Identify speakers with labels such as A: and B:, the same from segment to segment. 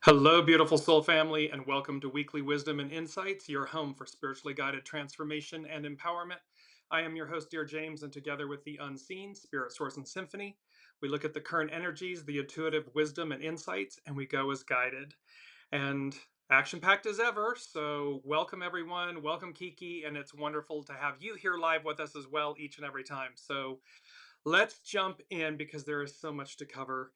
A: Hello, beautiful soul family, and welcome to Weekly Wisdom and Insights, your home for spiritually guided transformation and empowerment. I am your host, Dearjames, and together with the unseen, Spirit, Source, and Symphony, we look at the current energies, the intuitive wisdom and insights, and we go as guided. And action-packed as ever, so welcome everyone, welcome Kiki, and it's wonderful to have you here live with us as well each and every time. So let's jump in because there is so much to cover.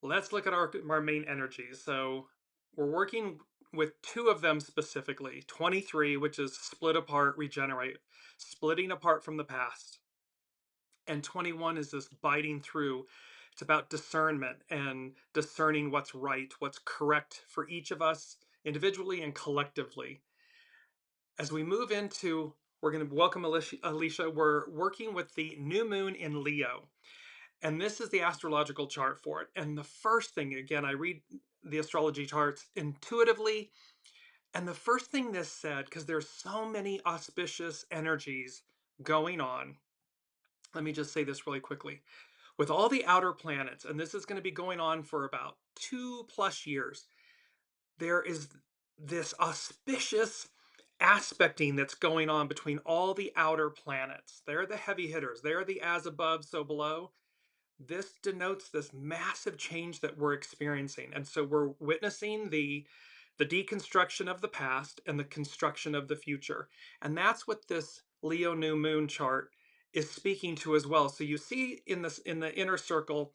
A: Let's look at our main energies. So we're working with two of them specifically. 23, which is split apart, regenerate, splitting apart from the past. And 21 is this biting through. It's about discernment and discerning what's right, what's correct for each of us individually and collectively. As we move into, we're going to welcome Alicia. We're working with the new moon in Leo. And this is the astrological chart for it. And the first thing, again, I read the astrology charts intuitively. And the first thing this said, because there's so many auspicious energies going on, let me just say this really quickly. With all the outer planets, and this is going to be going on for about 2+ years, there is this auspicious aspecting that's going on between all the outer planets. They're the heavy hitters. They're the as above, so below. This denotes this massive change that we're experiencing. And so we're witnessing the deconstruction of the past and the construction of the future. And that's what this Leo new moon chart is speaking to as well. So you see in the inner circle,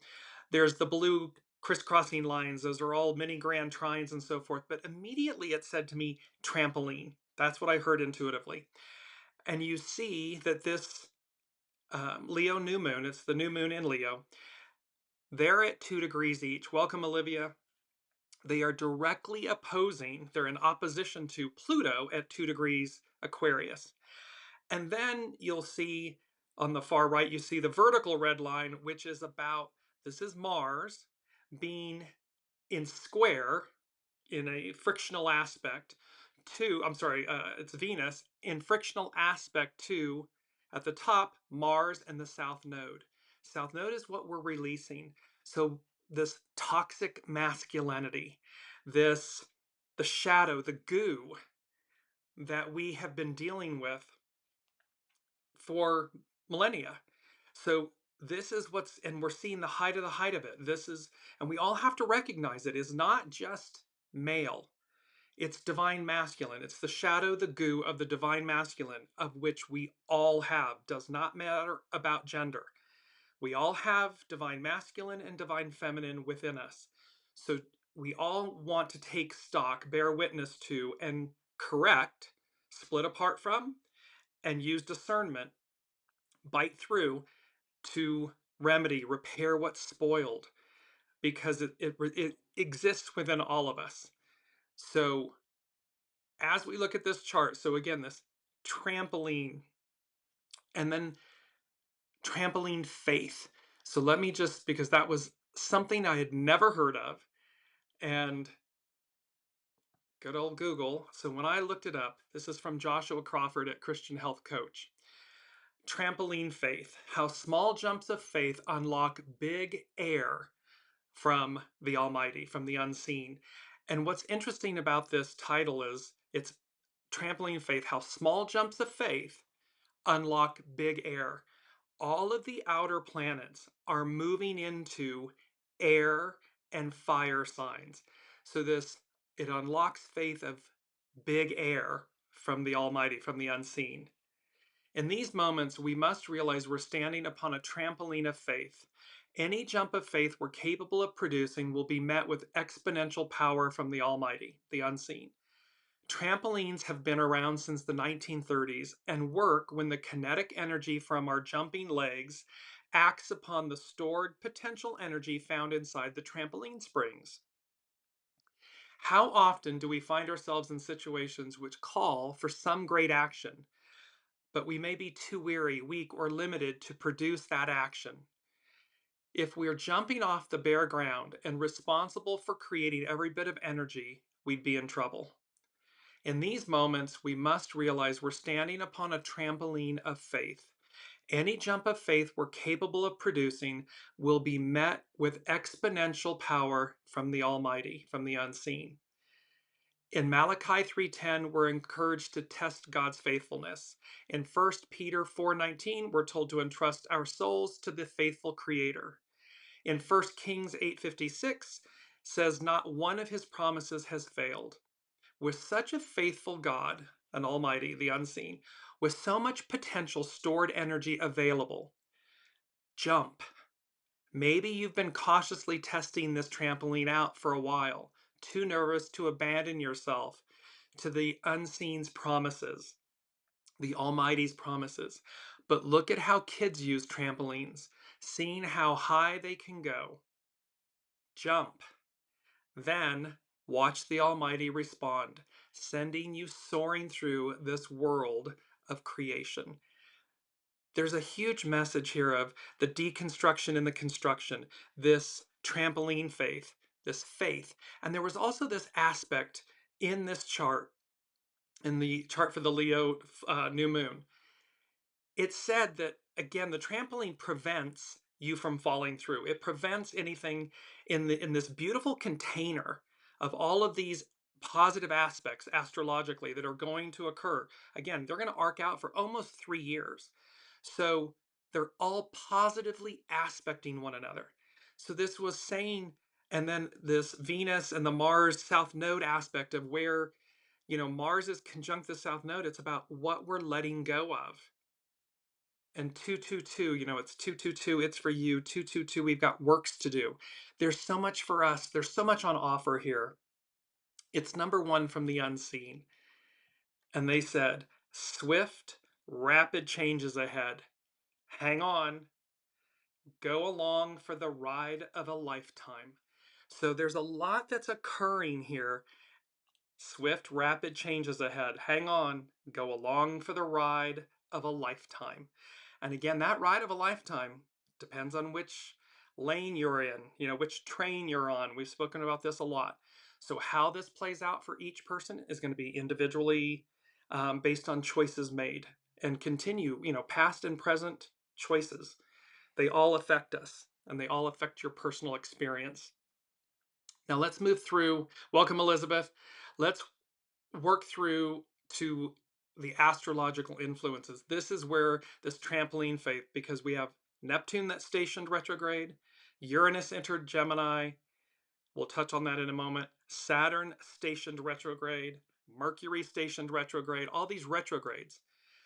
A: there's the blue crisscrossing lines. Those are all mini grand trines and so forth. But immediately it said to me, trampoline. That's what I heard intuitively. And you see that this Leo new moon, it's the new moon in Leo, they're at 2 degrees each. Welcome, Olivia. They are directly opposing, they're in opposition to Pluto at 2 degrees Aquarius. And then you'll see on the far right, you see the vertical red line, which is about, this is Mars being in square in a frictional aspect to, it's Venus in frictional aspect to, at the top, Mars and the South Node. South Node is what we're releasing. So this toxic masculinity, the shadow, the goo that we have been dealing with for millennia. So this is and we're seeing the height of it. And we all have to recognize it is not just male. It's divine masculine. It's the shadow, the goo of the divine masculine, of which we all have. Does not matter about gender. We all have divine masculine and divine feminine within us. So we all want to take stock, bear witness to, and correct, split apart from, and use discernment, bite through to remedy, repair what's spoiled, because it exists within all of us. So as we look at this chart, so again, this trampoline, and then trampoline faith. So let me just, because that was something I had never heard of, and good old Google. So when I looked it up, this is from Joshua Crawford at Christian Health Coach. Trampoline faith, how small jumps of faith unlock big air from the Almighty, from the unseen. And what's interesting about this title is it's trampoline faith, how small jumps of faith unlock big air. All of the outer planets are moving into air and fire signs. So it unlocks faith of big air from the Almighty, from the unseen. In these moments, we must realize we're standing upon a trampoline of faith. Any jump of faith we're capable of producing will be met with exponential power from the Almighty, the unseen. Trampolines have been around since the 1930s and work when the kinetic energy from our jumping legs acts upon the stored potential energy found inside the trampoline springs. How often do we find ourselves in situations which call for some great action, but we may be too weary, weak, or limited to produce that action? If we're jumping off the bare ground and responsible for creating every bit of energy, we'd be in trouble. In these moments, we must realize we're standing upon a trampoline of faith. Any jump of faith we're capable of producing will be met with exponential power from the Almighty, from the unseen. In Malachi 3:10, we're encouraged to test God's faithfulness. In 1 Peter 4:19, we're told to entrust our souls to the faithful Creator. In 1 Kings 8:56 says not one of his promises has failed. With such a faithful God, an Almighty, the unseen, with so much potential stored energy available, jump. Maybe you've been cautiously testing this trampoline out for a while, too nervous to abandon yourself to the unseen's promises, the Almighty's promises. But look at how kids use trampolines, seeing how high they can go. Jump. Then watch the Almighty respond, sending you soaring through this world of creation. There's a huge message here of the deconstruction and the construction, this trampoline faith, this faith. And there was also this aspect in this chart, in the chart for the Leo new moon. It said that, again, the trampoline prevents you from falling through. It prevents anything in this beautiful container of all of these positive aspects astrologically that are going to occur. Again, they're going to arc out for almost 3 years. So they're all positively aspecting one another. So this was saying, and then this Venus and the Mars South Node aspect of where, Mars is conjunct the South Node. It's about what we're letting go of. And 222, it's 222, it's for you. 222, we've got works to do. There's so much for us. There's so much on offer here. It's number one from the unseen. And they said, swift, rapid changes ahead. Hang on, go along for the ride of a lifetime. So there's a lot that's occurring here. Swift, rapid changes ahead. Hang on, go along for the ride of a lifetime. And again, that ride of a lifetime depends on which lane you're in, which train you're on. We've spoken about this a lot. So how this plays out for each person is going to be individually based on choices made and continue, past and present choices. They all affect us and they all affect your personal experience. Now let's move through. Welcome, Elizabeth. Let's work through to the astrological influences. This is where this trampoline faith, because we have Neptune that stationed retrograde, Uranus entered Gemini. We'll touch on that in a moment. Saturn stationed retrograde, Mercury stationed retrograde, all these retrogrades.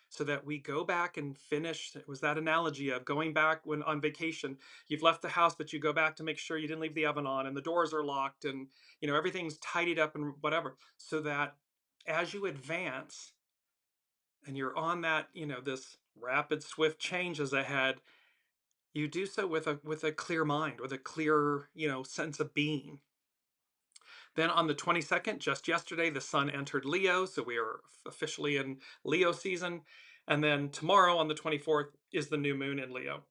A: So that we go back and finish. It was that analogy of going back when on vacation, you've left the house, but you go back to make sure you didn't leave the oven on and the doors are locked and everything's tidied up and whatever. So that as you advance and you're on that, this rapid, swift changes ahead, you do so with a clear mind, with a clear, sense of being. Then on the 22nd, just yesterday, the sun entered Leo, so we are officially in Leo season. And then tomorrow on the 24th is the new moon in Leo.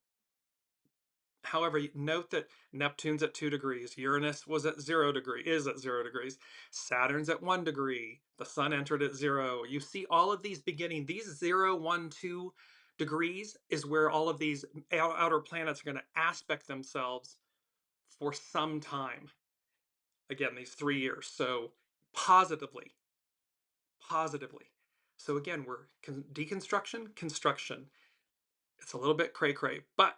A: However, note that Neptune's at 2 degrees, Uranus was at 0 degree, is at 0 degrees, Saturn's at 1 degree, the sun entered at 0. You see all of these beginning, these 0, 1, 2 degrees is where all of these outer planets are going to aspect themselves for some time. Again, these 3 years. So positively. So again, we're deconstruction, construction. It's a little bit cray-cray, but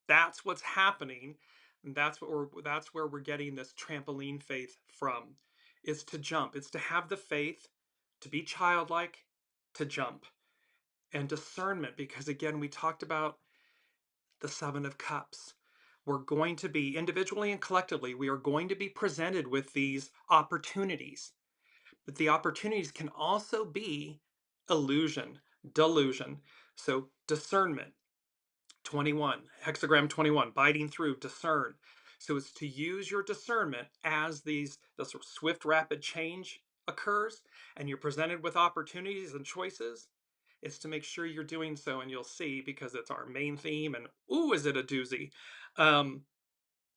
A: that's what's happening. And that's where we're getting this trampoline faith from. Is to jump. It's to have the faith, to be childlike, to jump. And discernment, because again, we talked about the Seven of Cups. We're going to be, individually and collectively, we are going to be presented with these opportunities. But the opportunities can also be illusion, delusion. So discernment, 21, hexagram 21, biting through, discern. So it's to use your discernment as the sort of swift, rapid change occurs and you're presented with opportunities and choices. It's to make sure you're doing so, and you'll see, because it's our main theme, and ooh, is it a doozy.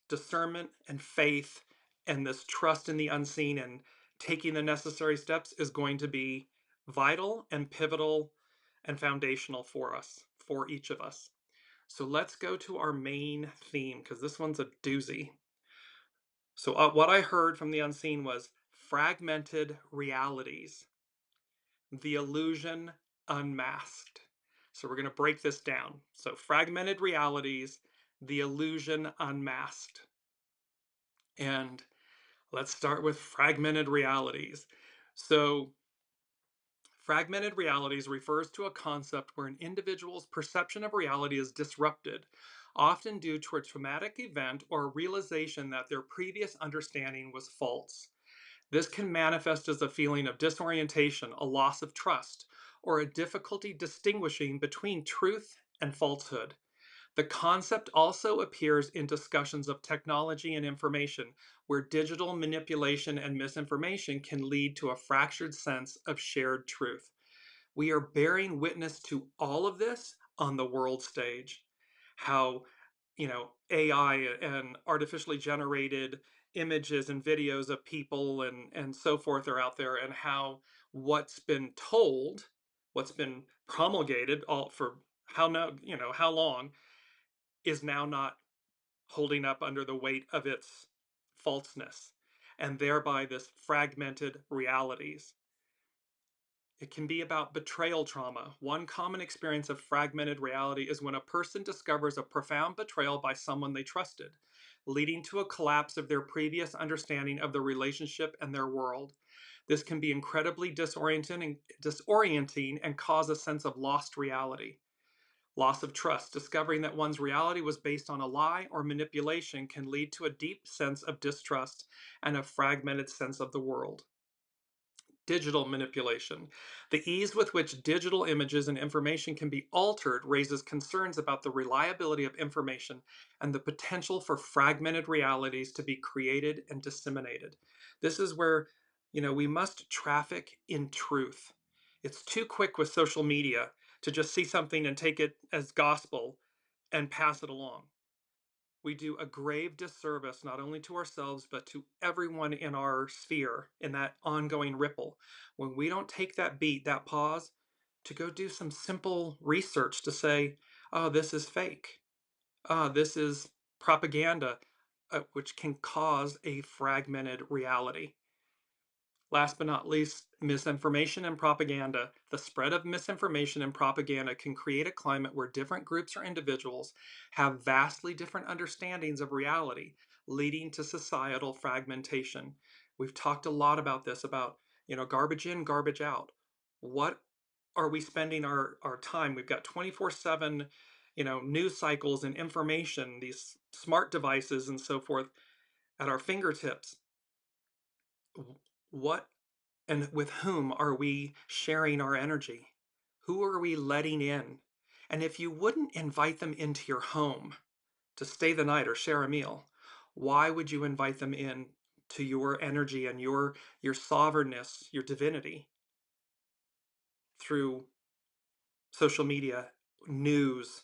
A: Discernment and faith and this trust in the unseen and taking the necessary steps is going to be vital and pivotal and foundational for us, for each of us. So let's go to our main theme because this one's a doozy. So, what I heard from the unseen was fragmented realities, the illusion unmasked. So, we're going to break this down. So, fragmented realities, the illusion unmasked. And let's start with fragmented realities. So, fragmented realities refers to a concept where an individual's perception of reality is disrupted, often due to a traumatic event or a realization that their previous understanding was false. This can manifest as a feeling of disorientation, a loss of trust, or a difficulty distinguishing between truth and falsehood. The concept also appears in discussions of technology and information, where digital manipulation and misinformation can lead to a fractured sense of shared truth. We are bearing witness to all of this on the world stage. How, AI and artificially generated images and videos of people and so forth are out there, and how what's been told, what's been promulgated all for how long is now not holding up under the weight of its falseness, and thereby this fragmented realities. It can be about betrayal trauma. One common experience of fragmented reality is when a person discovers a profound betrayal by someone they trusted, leading to a collapse of their previous understanding of the relationship and their world. This can be incredibly disorienting and cause a sense of lost reality. Loss of trust. Discovering that one's reality was based on a lie or manipulation can lead to a deep sense of distrust and a fragmented sense of the world. Digital manipulation. The ease with which digital images and information can be altered raises concerns about the reliability of information and the potential for fragmented realities to be created and disseminated. This is where, we must traffic in truth. It's too quick with social media to just see something and take it as gospel and pass it along. We do a grave disservice not only to ourselves, but to everyone in our sphere in that ongoing ripple. When we don't take that beat, that pause, to go do some simple research to say, oh, this is fake. This is propaganda, which can cause a fragmented reality. Last but not least, misinformation and propaganda. The spread of misinformation and propaganda can create a climate where different groups or individuals have vastly different understandings of reality, leading to societal fragmentation. We've talked a lot about this, about, garbage in, garbage out. What are we spending our time? We've got 24/7, news cycles and information, these smart devices and so forth at our fingertips. What and with whom are we sharing our energy? Who are we letting in? And if you wouldn't invite them into your home to stay the night or share a meal, why would you invite them in to your energy and your sovereignness, your divinity through social media, news?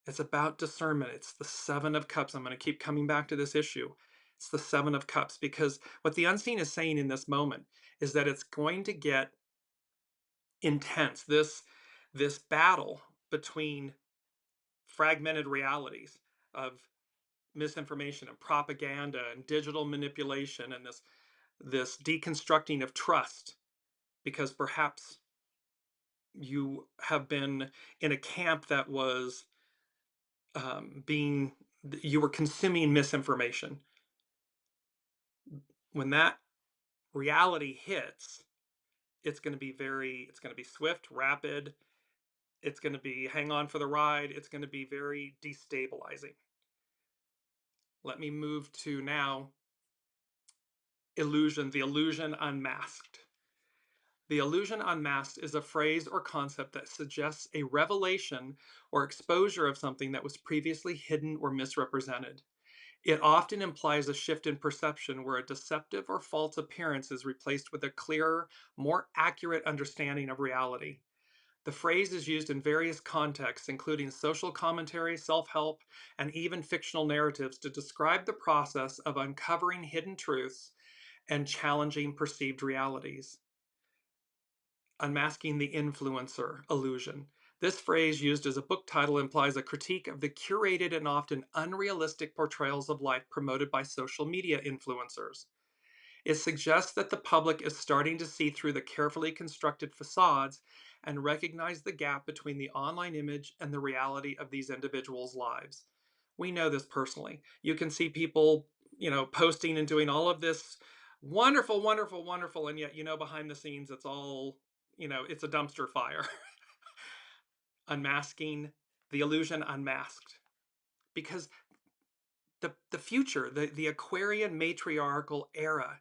A: It's about discernment. It's the 7 of Cups. I'm going to keep coming back to this issue. It's the 7 of Cups because what the unseen is saying in this moment is that it's going to get intense. This battle between fragmented realities of misinformation and propaganda and digital manipulation, and this deconstructing of trust, because perhaps you have been in a camp that was being you were consuming misinformation. When that reality hits, it's going to be swift, rapid. It's going to be hang on for the ride. It's going to be very destabilizing. Let me move to now illusion, the illusion unmasked. The illusion unmasked is a phrase or concept that suggests a revelation or exposure of something that was previously hidden or misrepresented. It often implies a shift in perception where a deceptive or false appearance is replaced with a clearer, more accurate understanding of reality. The phrase is used in various contexts, including social commentary, self help, and even fictional narratives, to describe the process of uncovering hidden truths and challenging perceived realities. Unmasking the influencer illusion. This phrase, used as a book title, implies a critique of the curated and often unrealistic portrayals of life promoted by social media influencers. It suggests that the public is starting to see through the carefully constructed facades and recognize the gap between the online image and the reality of these individuals' lives. We know this personally. You can see people, posting and doing all of this wonderful, wonderful, wonderful, and yet, behind the scenes, it's all, it's a dumpster fire. Unmasking the illusion, unmasked. Because the future, the Aquarian matriarchal era,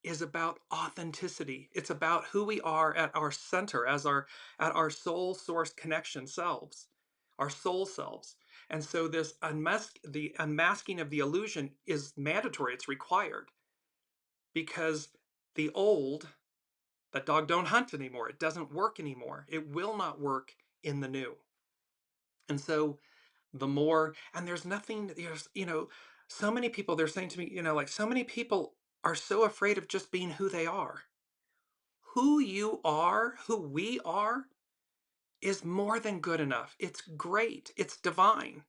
A: is about authenticity. It's about who we are at our center, at our soul source connection selves, our soul selves. And so the unmasking of the illusion is mandatory. It's required because the old, that dog don't hunt anymore. It doesn't work anymore. It will not work in the new. And so the more, and so many people, they're saying to me, like so many people are so afraid of just being who they are. Who you are, who we are, is more than good enough. It's great. It's divine.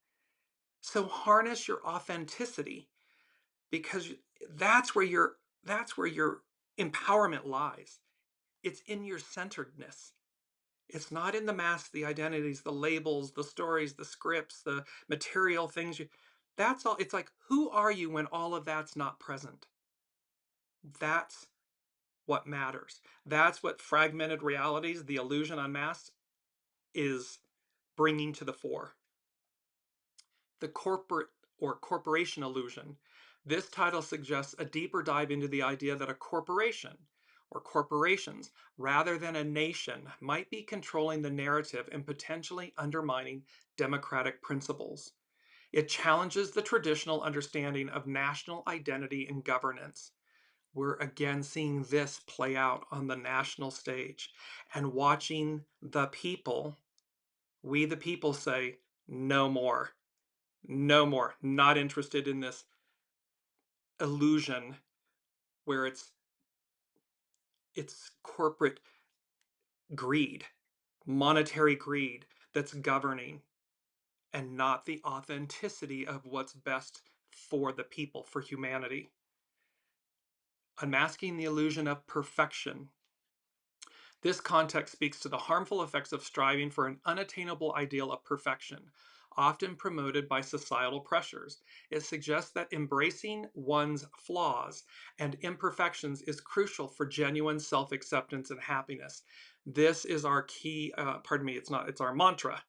A: So harness your authenticity because that's where your empowerment lies. It's in your centeredness. It's not in the masks, the identities, the labels, the stories, the scripts, the material things. That's all. It's like, who are you when all of that's not present? That's what matters. That's what fragmented realities, the illusion unmasked, is bringing to the fore. The corporate or corporation illusion. This title suggests a deeper dive into the idea that a corporation or corporations, rather than a nation, might be controlling the narrative and potentially undermining democratic principles. It challenges the traditional understanding of national identity and governance. We're again seeing this play out on the national stage and watching we the people say, no more, no more, not interested in this illusion where it's corporate greed, monetary greed that's governing and not the authenticity of what's best for the people, for humanity. Unmasking the illusion of perfection. This context speaks to the harmful effects of striving for an unattainable ideal of perfection, often promoted by societal pressures. It suggests that embracing one's flaws and imperfections is crucial for genuine self-acceptance and happiness. This is our key, it's our mantra.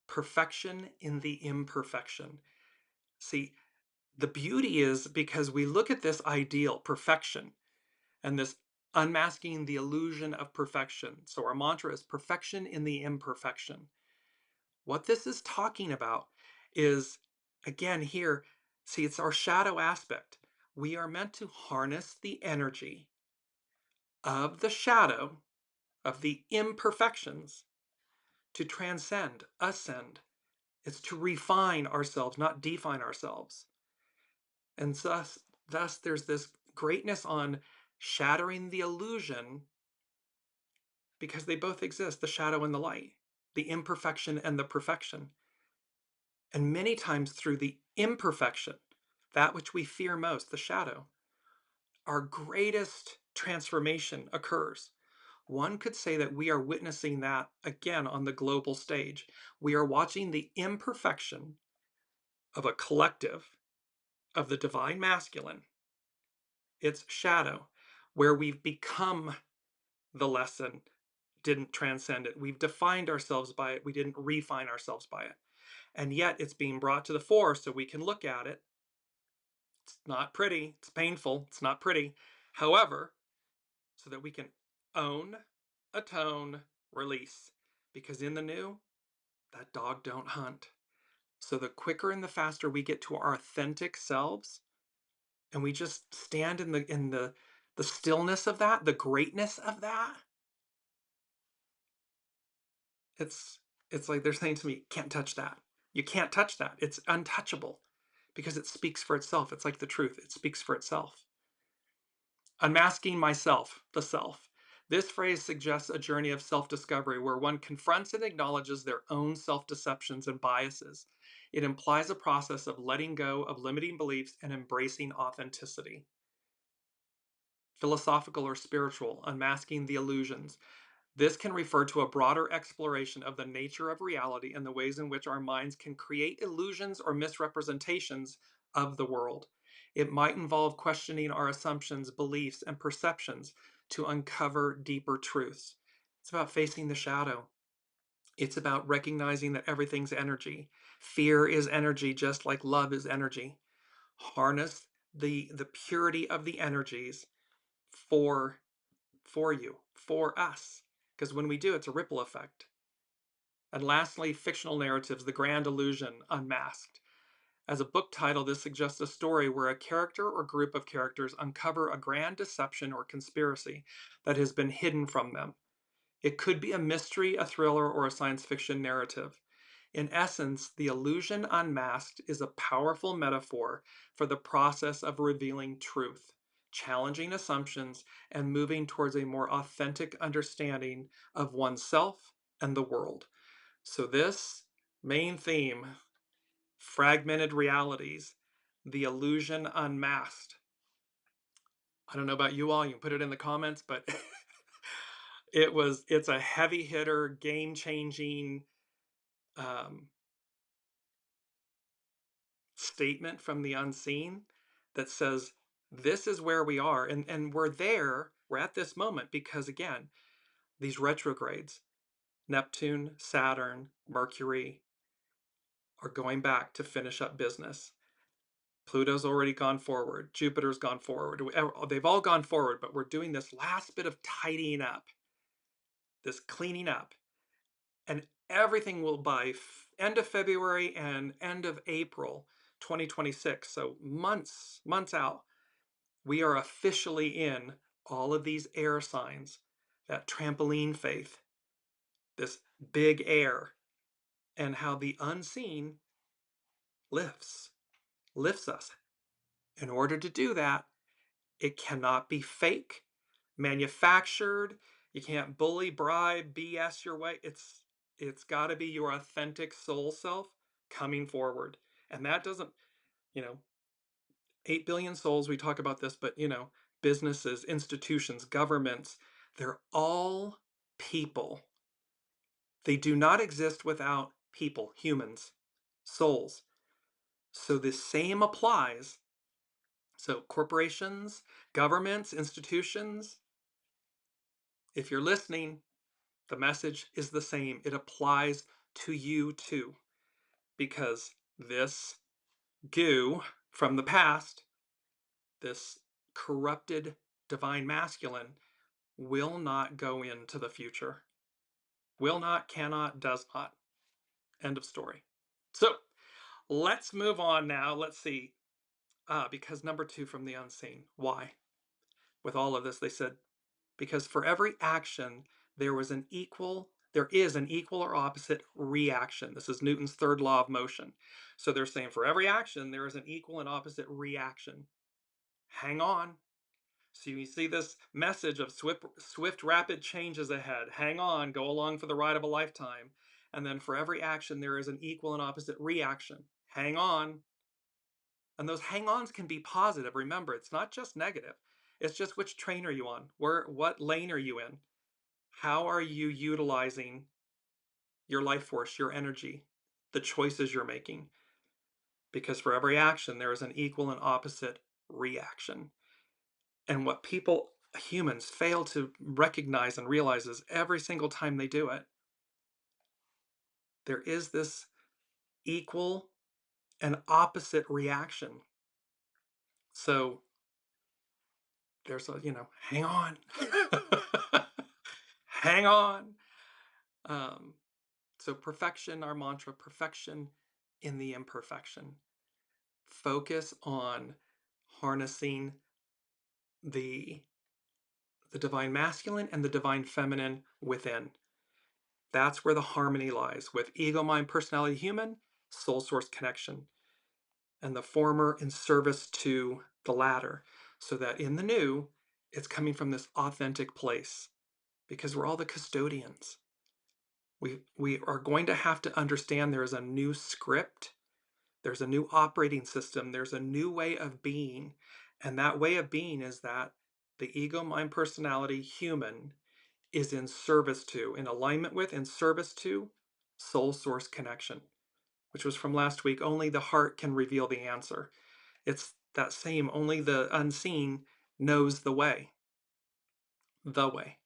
A: Perfection in the imperfection. See, the beauty is because we look at this ideal, perfection, and this unmasking the illusion of perfection. So our mantra is perfection in the imperfection. What this is talking about is, again, here, see, it's our shadow aspect. We are meant to harness the energy of the shadow, of the imperfections, to transcend, ascend. It's to refine ourselves, not define ourselves. And thus there's this greatness on shattering the illusion because they both exist, the shadow and the light, the imperfection and the perfection. And many times through the imperfection, that which we fear most, the shadow, our greatest transformation occurs. One could say that we are witnessing that again on the global stage. We are watching the imperfection of a collective, of the divine masculine, its shadow, where we've become the lesson, didn't transcend it. We've defined ourselves by it. We didn't refine ourselves by it. And yet it's being brought to the fore so we can look at it. It's not pretty. It's painful. It's not pretty. However, so that we can own, atone, release. Because in the new, that dog don't hunt. So the quicker and the faster we get to our authentic selves, and we just stand in the stillness of that, the greatness of that, it's like they're saying to me, can't touch that. You can't touch that. It's untouchable because it speaks for itself. It's like the truth. It speaks for itself. Unmasking myself, the self. This phrase suggests a journey of self discovery where one confronts and acknowledges their own self deceptions and biases. It implies a process of letting go of limiting beliefs and embracing authenticity. Philosophical or spiritual, unmasking the illusions. This can refer to a broader exploration of the nature of reality and the ways in which our minds can create illusions or misrepresentations of the world. It might involve questioning our assumptions, beliefs, and perceptions to uncover deeper truths. It's about facing the shadow. It's about recognizing that everything's energy. Fear is energy, just like love is energy. Harness the purity of the energies for you, for us. Because when we do, it's a ripple effect. And lastly, fictional narratives, The Grand Illusion, Unmasked. As a book title, this suggests a story where a character or group of characters uncover a grand deception or conspiracy that has been hidden from them. It could be a mystery, a thriller, or a science fiction narrative. In essence, the illusion unmasked is a powerful metaphor for the process of revealing truth, challenging assumptions, and moving towards a more authentic understanding of oneself and the world. So, this main theme, fragmented realities, the illusion unmasked. I don't know about you all, you can put it in the comments, but it's a heavy hitter, game changing um, statement from the unseen that says this is where we are, and we're at this moment because again, these retrogrades, Neptune, Saturn, Mercury, are going back to finish up business. Pluto's already gone forward, Jupiter's gone forward, they've all gone forward, but we're doing this last bit of tidying up, this cleaning up, and everything will by end of February and end of April 2026, so months out, we are officially in all of these air signs, that trampoline faith, this big air, and how the unseen lifts us. In order to do that, it cannot be fake, manufactured. You can't bully, bribe, BS your way. It's got to be your authentic soul self coming forward. And that doesn't, you know, 8 billion souls, we talk about this, but businesses, institutions, governments, they're all people. They do not exist without people, humans, souls. So the same applies. So corporations, governments, institutions, if you're listening, the message is the same. It applies to you too, because this goo from the past, this corrupted divine masculine, will not go into the future. Will not, cannot, does not. End of story. So let's move on now. Let's see. Because number two from the unseen. Why? With all of this, they said, because for every action, there is an equal or opposite reaction. This is Newton's third law of motion. So they're saying for every action, there is an equal and opposite reaction. Hang on. So you see this message of swift, rapid changes ahead. Hang on, go along for the ride of a lifetime. And then for every action, there is an equal and opposite reaction. Hang on. And those hang-ons can be positive. Remember, it's not just negative. It's just which train are you on? What lane are you in? How are you utilizing your life force, your energy, the choices you're making? Because for every action, there is an equal and opposite reaction. And what humans, fail to recognize and realize is every single time they do it, there is this equal and opposite reaction. So there's hang on. Hang on. Um, so perfection, our mantra, perfection in the imperfection. Focus on harnessing the divine masculine and the divine feminine within. That's where the harmony lies with ego, mind, personality, human, soul source connection, and the former in service to the latter, so that in the new, it's coming from this authentic place. because we're all the custodians. We are going to have to understand there is a new script, there's a new operating system, there's a new way of being. And that way of being is that the ego, mind, personality, human is in service to, in alignment with, in service to soul source connection, which was from last week. Only the heart can reveal the answer. It's that same, only the unseen knows the way. The way.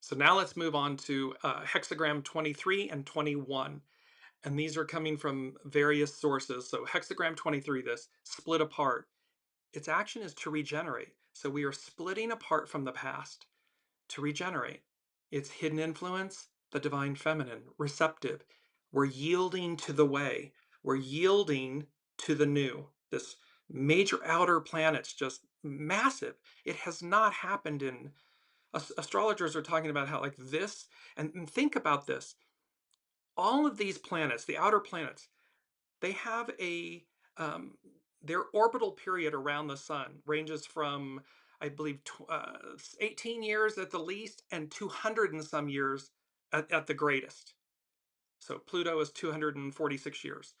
A: So now let's move on to hexagram 23 and 21. And these are coming from various sources. So hexagram 23, this split apart. Its action is to regenerate. So we are splitting apart from the past to regenerate. Its hidden influence, the divine feminine, receptive. We're yielding to the way. We're yielding to the new. This major outer planet's just massive. It has not happened in... Astrologers are talking about how like this, and think about this. All of these planets, the outer planets, they have um, their orbital period around the sun ranges from, I believe, 18 years at the least and 200 and some years at the greatest. So Pluto is 246 years.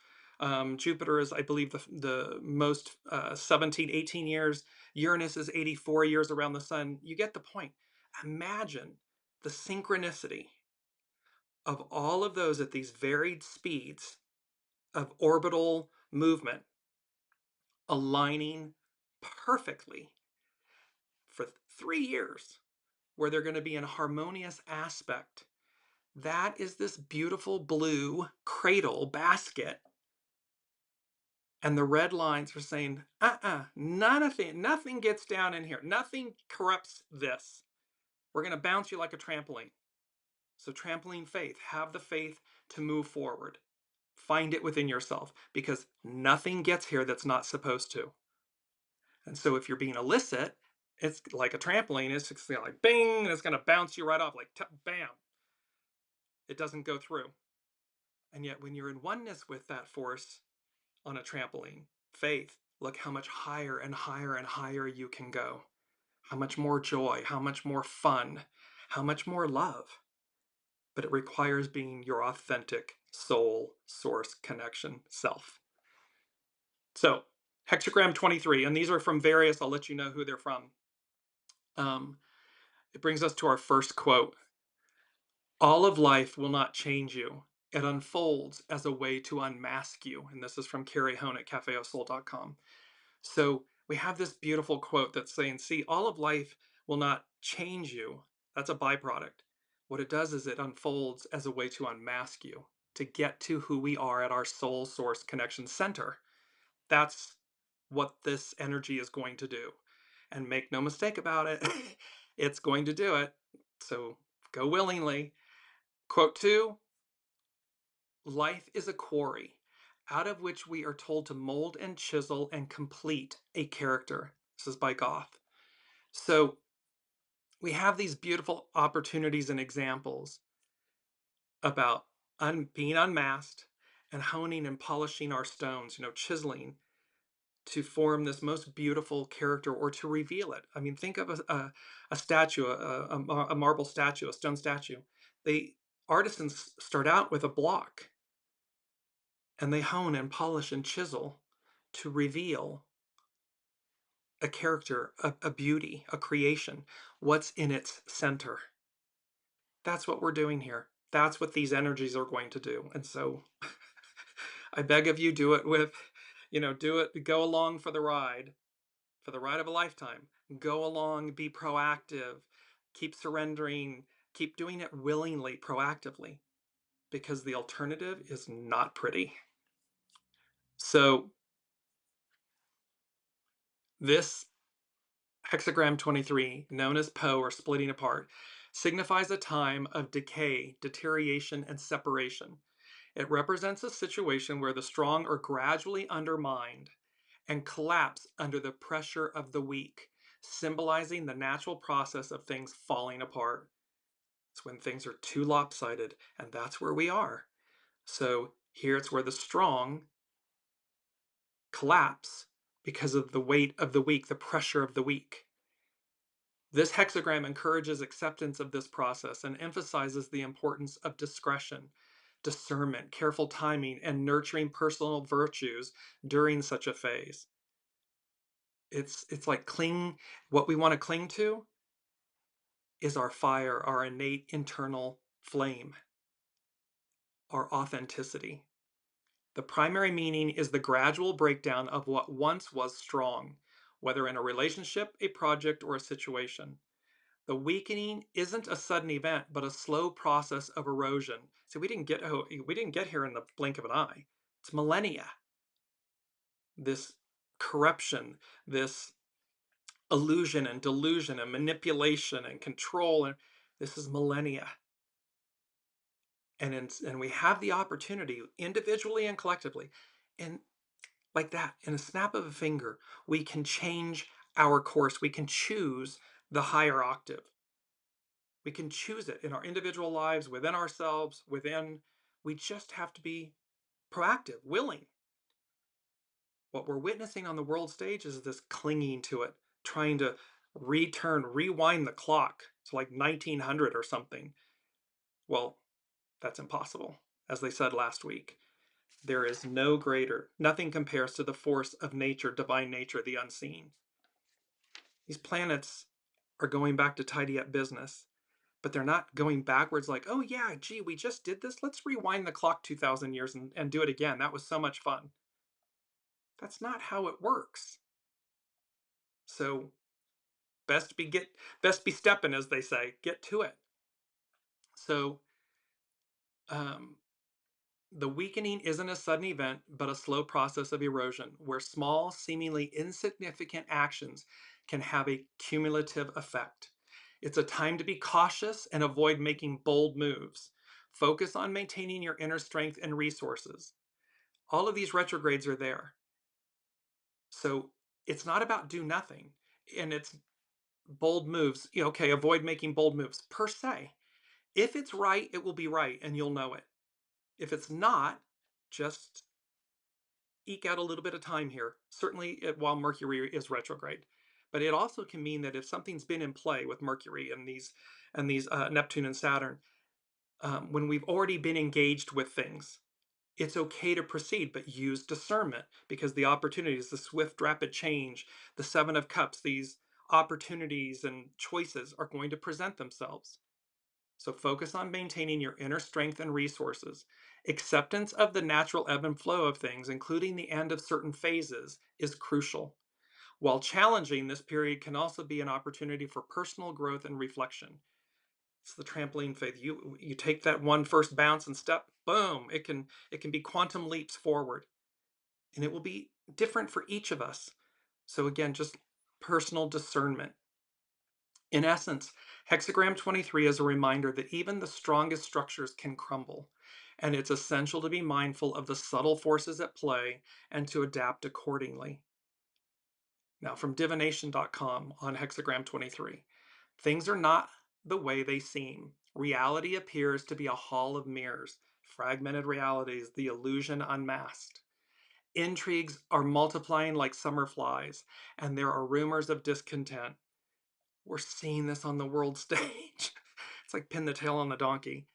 A: Jupiter is, I believe, the most 17, 18 years. Uranus is 84 years around the sun. You get the point. Imagine the synchronicity of all of those at these varied speeds of orbital movement aligning perfectly for 3 years, where they're going to be in harmonious aspect. That is this beautiful blue cradle basket. And the red lines are saying, nothing gets down in here. Nothing corrupts this. We're going to bounce you like a trampoline. So trampoline faith, have the faith to move forward. Find it within yourself, because nothing gets here that's not supposed to. And so if you're being illicit, it's like a trampoline. It's just like bing, and it's going to bounce you right off, like bam. It doesn't go through. And yet when you're in oneness with that force on a trampoline, faith, look how much higher and higher and higher you can go. How much more joy, how much more fun, how much more love. But it requires being your authentic soul source connection self. So hexagram 23, and these are from various, I'll let you know who they're from. It brings us to our first quote. All of life will not change you. It unfolds as a way to unmask you. And this is from Carrie Hone at cafeosoul.com. So we have this beautiful quote that's saying, see, all of life will not change you. That's a byproduct. What it does is it unfolds as a way to unmask you, to get to who we are at our soul source connection center. That's what this energy is going to do. And make no mistake about it, it's going to do it. So go willingly. Quote 2, life is a quarry out of which we are told to mold and chisel and complete a character. This is by Goth. So we have these beautiful opportunities and examples about being unmasked and honing and polishing our stones, chiseling to form this most beautiful character or to reveal it. I mean, think of a statue, a marble statue, a stone statue. Artisans start out with a block and they hone and polish and chisel to reveal a character, a beauty, a creation, what's in its center. That's what we're doing here. That's what these energies are going to do. And so I beg of you, do it with, go along for the ride of a lifetime. Go along, be proactive, keep surrendering, keep doing it willingly, proactively, because the alternative is not pretty. So this hexagram 23, known as Po or splitting apart, signifies a time of decay, deterioration, and separation. It represents a situation where the strong are gradually undermined and collapse under the pressure of the weak, symbolizing the natural process of things falling apart. It's when things are too lopsided, and that's where we are. So here it's where the strong collapse because of the weight of the weak, the pressure of the weak. This hexagram encourages acceptance of this process and emphasizes the importance of discretion, discernment, careful timing, and nurturing personal virtues during such a phase. It's like what we want to cling to is our fire, our innate internal flame, our authenticity. The primary meaning is the gradual breakdown of what once was strong, whether in a relationship, a project, or a situation. The weakening isn't a sudden event, but a slow process of erosion. So we didn't get here in the blink of an eye. It's millennia. This corruption, this illusion and delusion and manipulation and control, and this is millennia. And we have the opportunity, individually and collectively, and like that, in a snap of a finger, we can change our course. We can choose the higher octave. We can choose it in our individual lives, within ourselves, we just have to be proactive, willing. What we're witnessing on the world stage is this clinging to it, trying to rewind the clock to like 1900 or something. Well, that's impossible. As they said last week, there is nothing compares to the force of nature, divine nature, the unseen. These planets are going back to tidy up business, but they're not going backwards like, oh yeah, gee, we just did this. Let's rewind the clock 2,000 years and do it again. That was so much fun. That's not how it works. So best be stepping, as they say. Get to it. So um, the weakening isn't a sudden event, but a slow process of erosion where small, seemingly insignificant actions can have a cumulative effect. It's a time to be cautious and avoid making bold moves. Focus on maintaining your inner strength and resources. All of these retrogrades are there. So it's not about do nothing. And it's bold moves. Okay, avoid making bold moves per se. If it's right, it will be right and you'll know it. If it's not, just eke out a little bit of time here, certainly while Mercury is retrograde. But it also can mean that if something's been in play with Mercury and these Neptune and Saturn, when we've already been engaged with things, it's okay to proceed, but use discernment because the opportunities, the swift, rapid change, the Seven of Cups, these opportunities and choices are going to present themselves. So focus on maintaining your inner strength and resources. Acceptance of the natural ebb and flow of things, including the end of certain phases, is crucial. While challenging, this period can also be an opportunity for personal growth and reflection. It's the trampoline faith. You take that one first bounce and step, boom, it can be quantum leaps forward. And it will be different for each of us. So again, just personal discernment. In essence, hexagram 23 is a reminder that even the strongest structures can crumble, and it's essential to be mindful of the subtle forces at play and to adapt accordingly. Now, from divination.com on hexagram 23, things are not the way they seem. Reality appears to be a hall of mirrors, fragmented realities, the illusion unmasked. Intrigues are multiplying like summer flies, and there are rumors of discontent. We're seeing this on the world stage. It's like pin the tail on the donkey.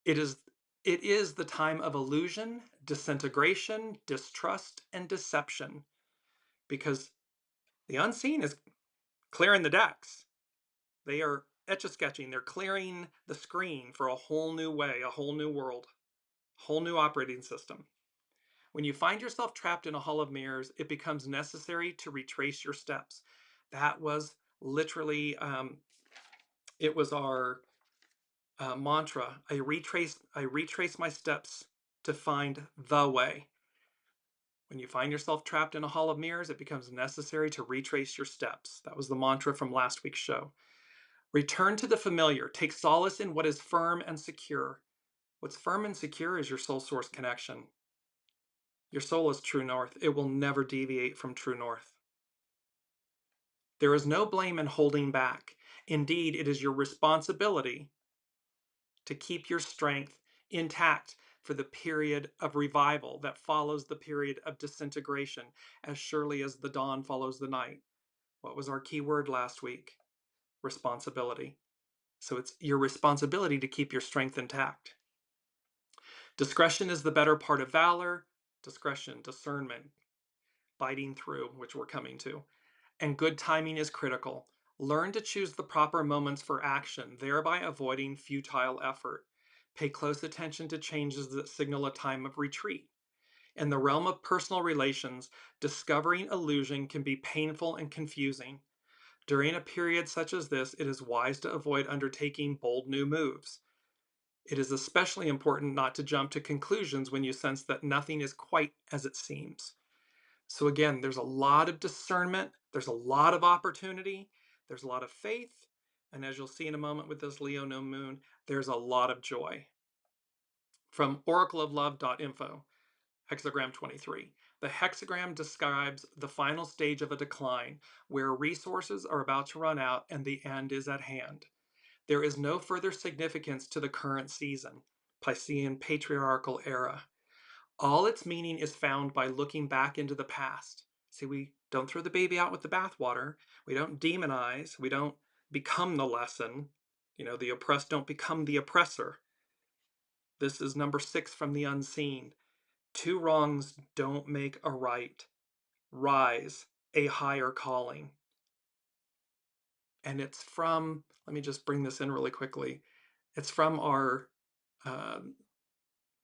A: It is it is the time of illusion, disintegration, distrust, and deception because the unseen is clearing the decks. They are etch-a-sketching. They're clearing the screen for a whole new way, a whole new world, whole new operating system. When you find yourself trapped in a hall of mirrors, it becomes necessary to retrace your steps. That was literally it was our mantra. I retrace my steps to find the way. When you find yourself trapped in a hall of mirrors, it becomes necessary to retrace your steps. That was the mantra from last week's show. Return to the familiar. Take solace in what is firm and secure. What's firm and secure is your soul source connection. Your soul is true north. It will never deviate from true north. There is no blame in holding back. Indeed, it is your responsibility to keep your strength intact for the period of revival that follows the period of disintegration, as surely as the dawn follows the night. What was our key word last week? responsibility. So it's your responsibility to keep your strength intact. Discretion is the better part of valor. Discretion, discernment, biting through, which we're coming to. And good timing is critical. Learn to choose the proper moments for action, thereby avoiding futile effort. Pay close attention to changes that signal a time of retreat. In the realm of personal relations, discovering illusion can be painful and confusing. During a period such as this, it is wise to avoid undertaking bold new moves. It is especially important not to jump to conclusions when you sense that nothing is quite as it seems. So again, there's a lot of discernment, there's a lot of opportunity, there's a lot of faith, and as you'll see in a moment with this Leo no moon, there's a lot of joy. From oracleoflove.info, hexagram 23. The hexagram describes the final stage of a decline, where resources are about to run out and the end is at hand. There is no further significance to the current season, Piscean patriarchal era. All its meaning is found by looking back into the past. See, we don't throw the baby out with the bathwater. We don't demonize. We don't become the lesson. The oppressed don't become the oppressor. This is number 6 from the unseen. 2 wrongs don't make a right. Rise, a higher calling. And it's from, let me just bring this in really quickly. It's from our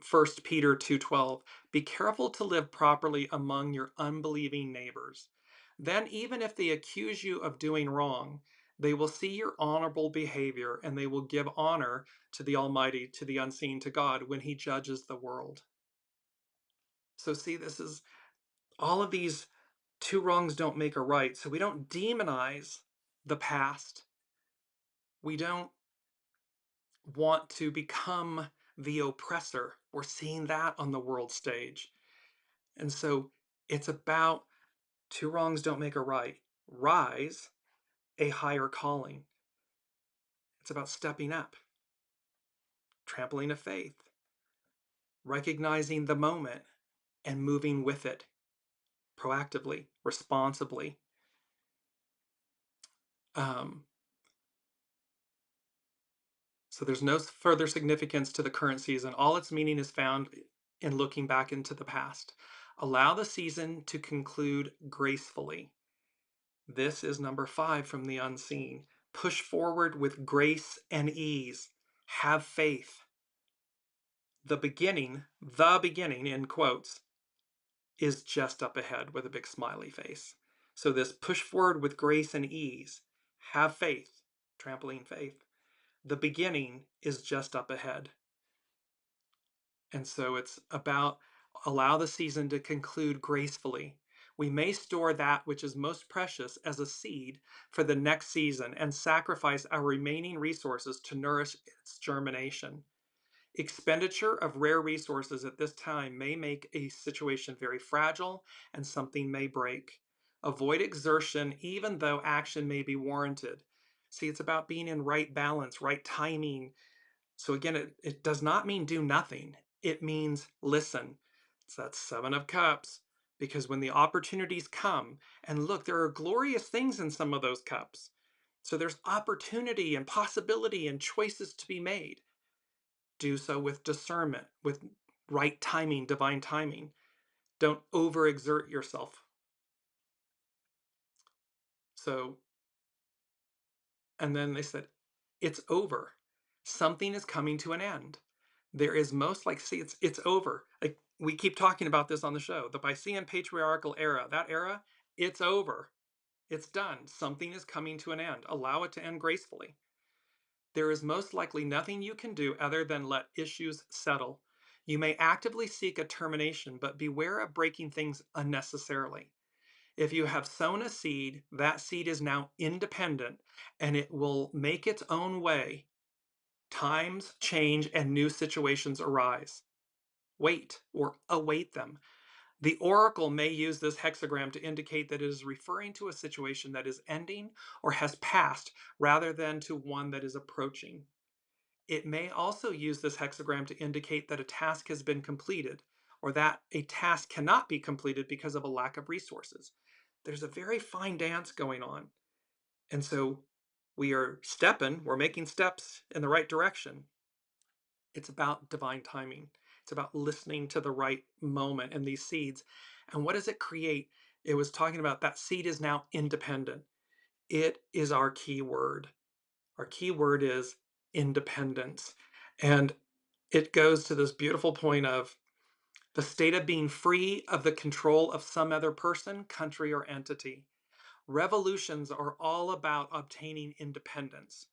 A: 1 Peter 2:12. Be careful to live properly among your unbelieving neighbors. Then even if they accuse you of doing wrong, they will see your honorable behavior and they will give honor to the Almighty, to the unseen, to God when he judges the world. So see, this is all of these 2 wrongs don't make a right. So we don't demonize the past. We don't want to become the oppressor. We're seeing that on the world stage. And so it's about 2 wrongs don't make a right. Rise, a higher calling. It's about stepping up, trampling of faith, recognizing the moment and moving with it proactively, responsibly. So there's no further significance to the current season. All its meaning is found in looking back into the past. Allow the season to conclude gracefully. This is number 5 from the unseen. Push forward with grace and ease. Have faith. The beginning, in quotes, is just up ahead with a big smiley face. So this push forward with grace and ease. Have faith. Trampoline faith. The beginning is just up ahead. And so it's about allow the season to conclude gracefully. We may store that which is most precious as a seed for the next season and sacrifice our remaining resources to nourish its germination. Expenditure of rare resources at this time may make a situation very fragile and something may break. Avoid exertion even though action may be warranted. See, it's about being in right balance, right timing. So again, it does not mean do nothing. It means listen. It's that 7 of Cups. Because when the opportunities come, and look, there are glorious things in some of those cups. So there's opportunity and possibility and choices to be made. Do so with discernment, with right timing, divine timing. Don't overexert yourself. So, and then they said, it's over. Something is coming to an end. There is most like, see, it's over. Like we keep talking about this on the show. The Piscean patriarchal era, that era, it's over. It's done. Something is coming to an end. Allow it to end gracefully. There is most likely nothing you can do other than let issues settle. You may actively seek a termination, but beware of breaking things unnecessarily. If you have sown a seed, that seed is now independent and it will make its own way. Times change and new situations arise. Wait or await them. The oracle may use this hexagram to indicate that it is referring to a situation that is ending or has passed rather than to one that is approaching. It may also use this hexagram to indicate that a task has been completed or that a task cannot be completed because of a lack of resources. There's a very fine dance going on. And so we're making steps in the right direction. It's about divine timing. It's about listening to the right moment and these seeds. And what does it create? It was talking about that seed is now independent. It is our key word. Our key word is independence. And it goes to this beautiful point of the state of being free of the control of some other person, country, or entity. Revolutions are all about obtaining independence,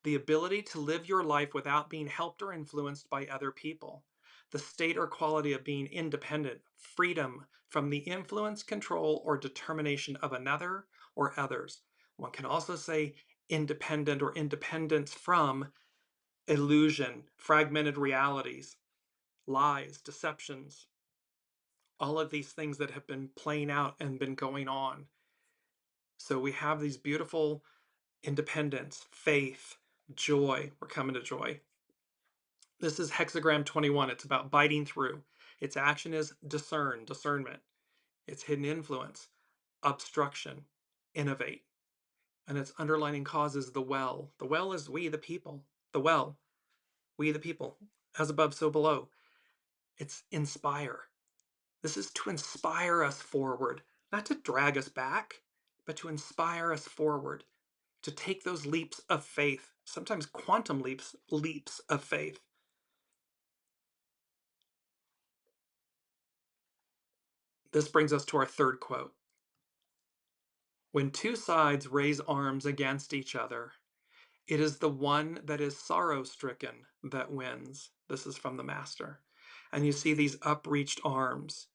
A: the ability to live your life without being helped or influenced by other people, the state or quality of being independent, freedom from the influence, control, or determination of another or others. One can also say independent or independence from illusion, fragmented realities, lies, deceptions, all of these things that have been playing out and been going on. So we have these beautiful independence, faith, joy. We're coming to joy. This is hexagram 21. It's about biting through. Its action is discern, discernment. Its hidden influence, obstruction, innovate. And its underlining cause is the well. The well is we, the people. The well, we, the people. As above, so below. It's inspire. This is to inspire us forward, not to drag us back, but to inspire us forward, to take those leaps of faith, sometimes quantum leaps of faith. This brings us to our third quote. When two sides raise arms against each other, it is the one that is sorrow-stricken that wins. This is from the Master. And you see these upreached arms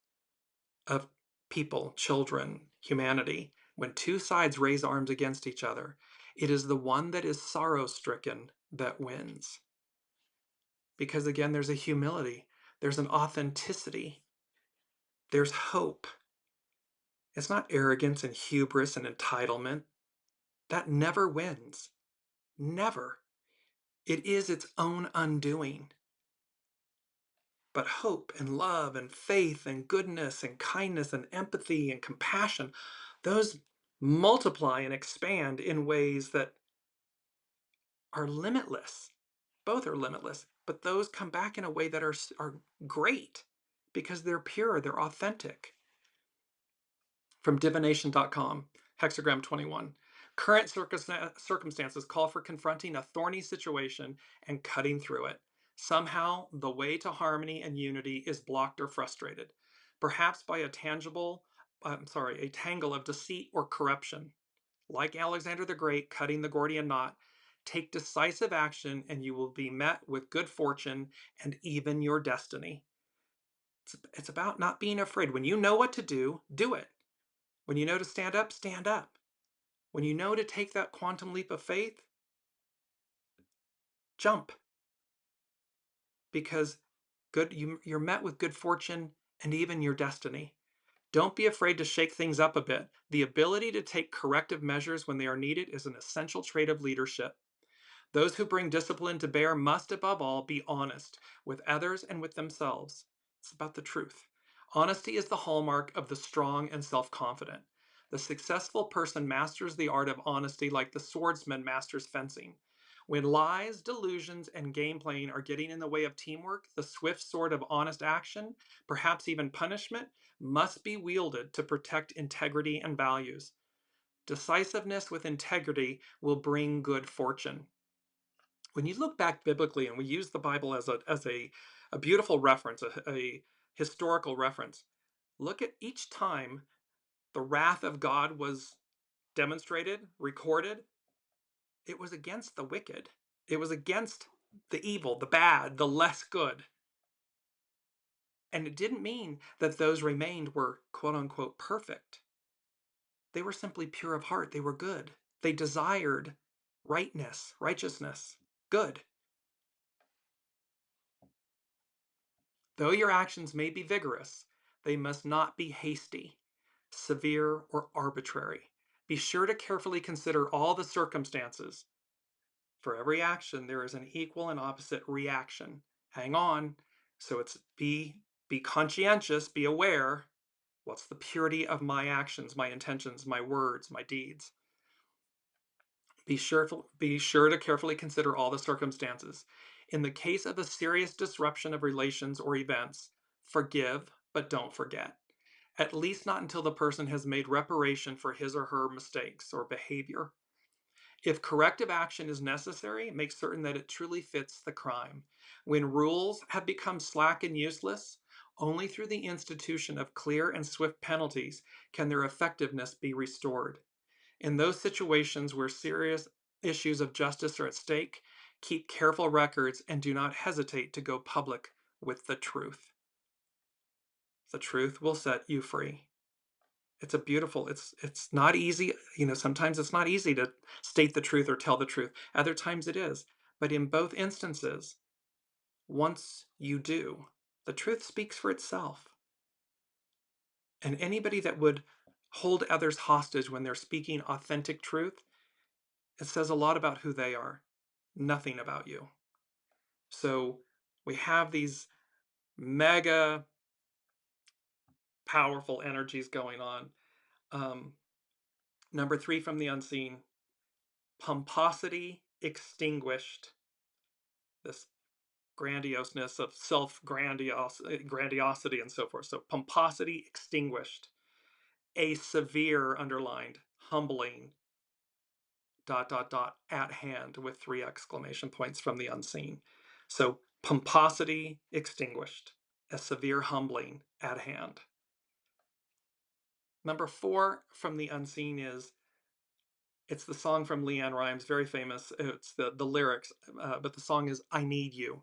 A: of people, children, humanity. When two sides raise arms against each other, it is the one that is sorrow-stricken that wins. Because again, there's a humility, there's an authenticity, there's hope. It's not arrogance and hubris and entitlement. That never wins. Never. It is its own undoing. But hope and love and faith and goodness and kindness and empathy and compassion, those multiply and expand in ways that are limitless. Both are limitless, but those come back in a way that are great because they're pure, they're authentic. From divination.com, hexagram 21. Current circumstances call for confronting a thorny situation and cutting through it. Somehow, the way to harmony and unity is blocked or frustrated, perhaps by a tangle of deceit or corruption. Like Alexander the Great cutting the Gordian knot, take decisive action and you will be met with good fortune and even your destiny. It's about not being afraid. When you know what to do, do it. When you know to stand up, stand up. When you know to take that quantum leap of faith, jump. Because you're met with good fortune and even your destiny. Don't be afraid to shake things up a bit. The ability to take corrective measures when they are needed is an essential trait of leadership. Those who bring discipline to bear must, above all, be honest with others and with themselves. It's about the truth. Honesty is the hallmark of the strong and self-confident. The successful person masters the art of honesty like the swordsman masters fencing. When lies, delusions, and game playing are getting in the way of teamwork, the swift sword of honest action, perhaps even punishment, must be wielded to protect integrity and values. Decisiveness with integrity will bring good fortune. When you look back biblically, and we use the Bible as a beautiful reference, a historical reference, look at each time the wrath of God was demonstrated, recorded, it was against the wicked. It was against the evil, the bad, the less good. And it didn't mean that those remained were quote unquote perfect. They were simply pure of heart. They were good. They desired rightness, righteousness, good. Though your actions may be vigorous, they must not be hasty, severe, or arbitrary. Be sure to carefully consider all the circumstances. For every action, there is an equal and opposite reaction. Hang on. So it's be conscientious, be aware. What's the purity of my actions, my intentions, my words, my deeds? Be sure to carefully consider all the circumstances. In the case of a serious disruption of relations or events, forgive, but don't forget. At least not until the person has made reparation for his or her mistakes or behavior. If corrective action is necessary, make certain that it truly fits the crime. When rules have become slack and useless, only through the institution of clear and swift penalties can their effectiveness be restored. In those situations where serious issues of justice are at stake, keep careful records and do not hesitate to go public with the truth. The truth will set you free. It's a beautiful, it's not easy, sometimes it's not easy to state the truth or tell the truth. Other times it is. But in both instances, once you do, the truth speaks for itself. And anybody that would hold others hostage when they're speaking authentic truth, it says a lot about who they are, nothing about you. So we have these mega powerful energies going on. Number 3 from the unseen, pomposity extinguished. This grandioseness of grandiosity and so forth. So pomposity extinguished. A severe underlined, humbling, ... at hand with 3 exclamation points from the unseen. So pomposity extinguished. A severe humbling at hand. Number 4 from the unseen is, it's the song from Leanne Rimes, very famous. It's the lyrics, but the song is I Need You.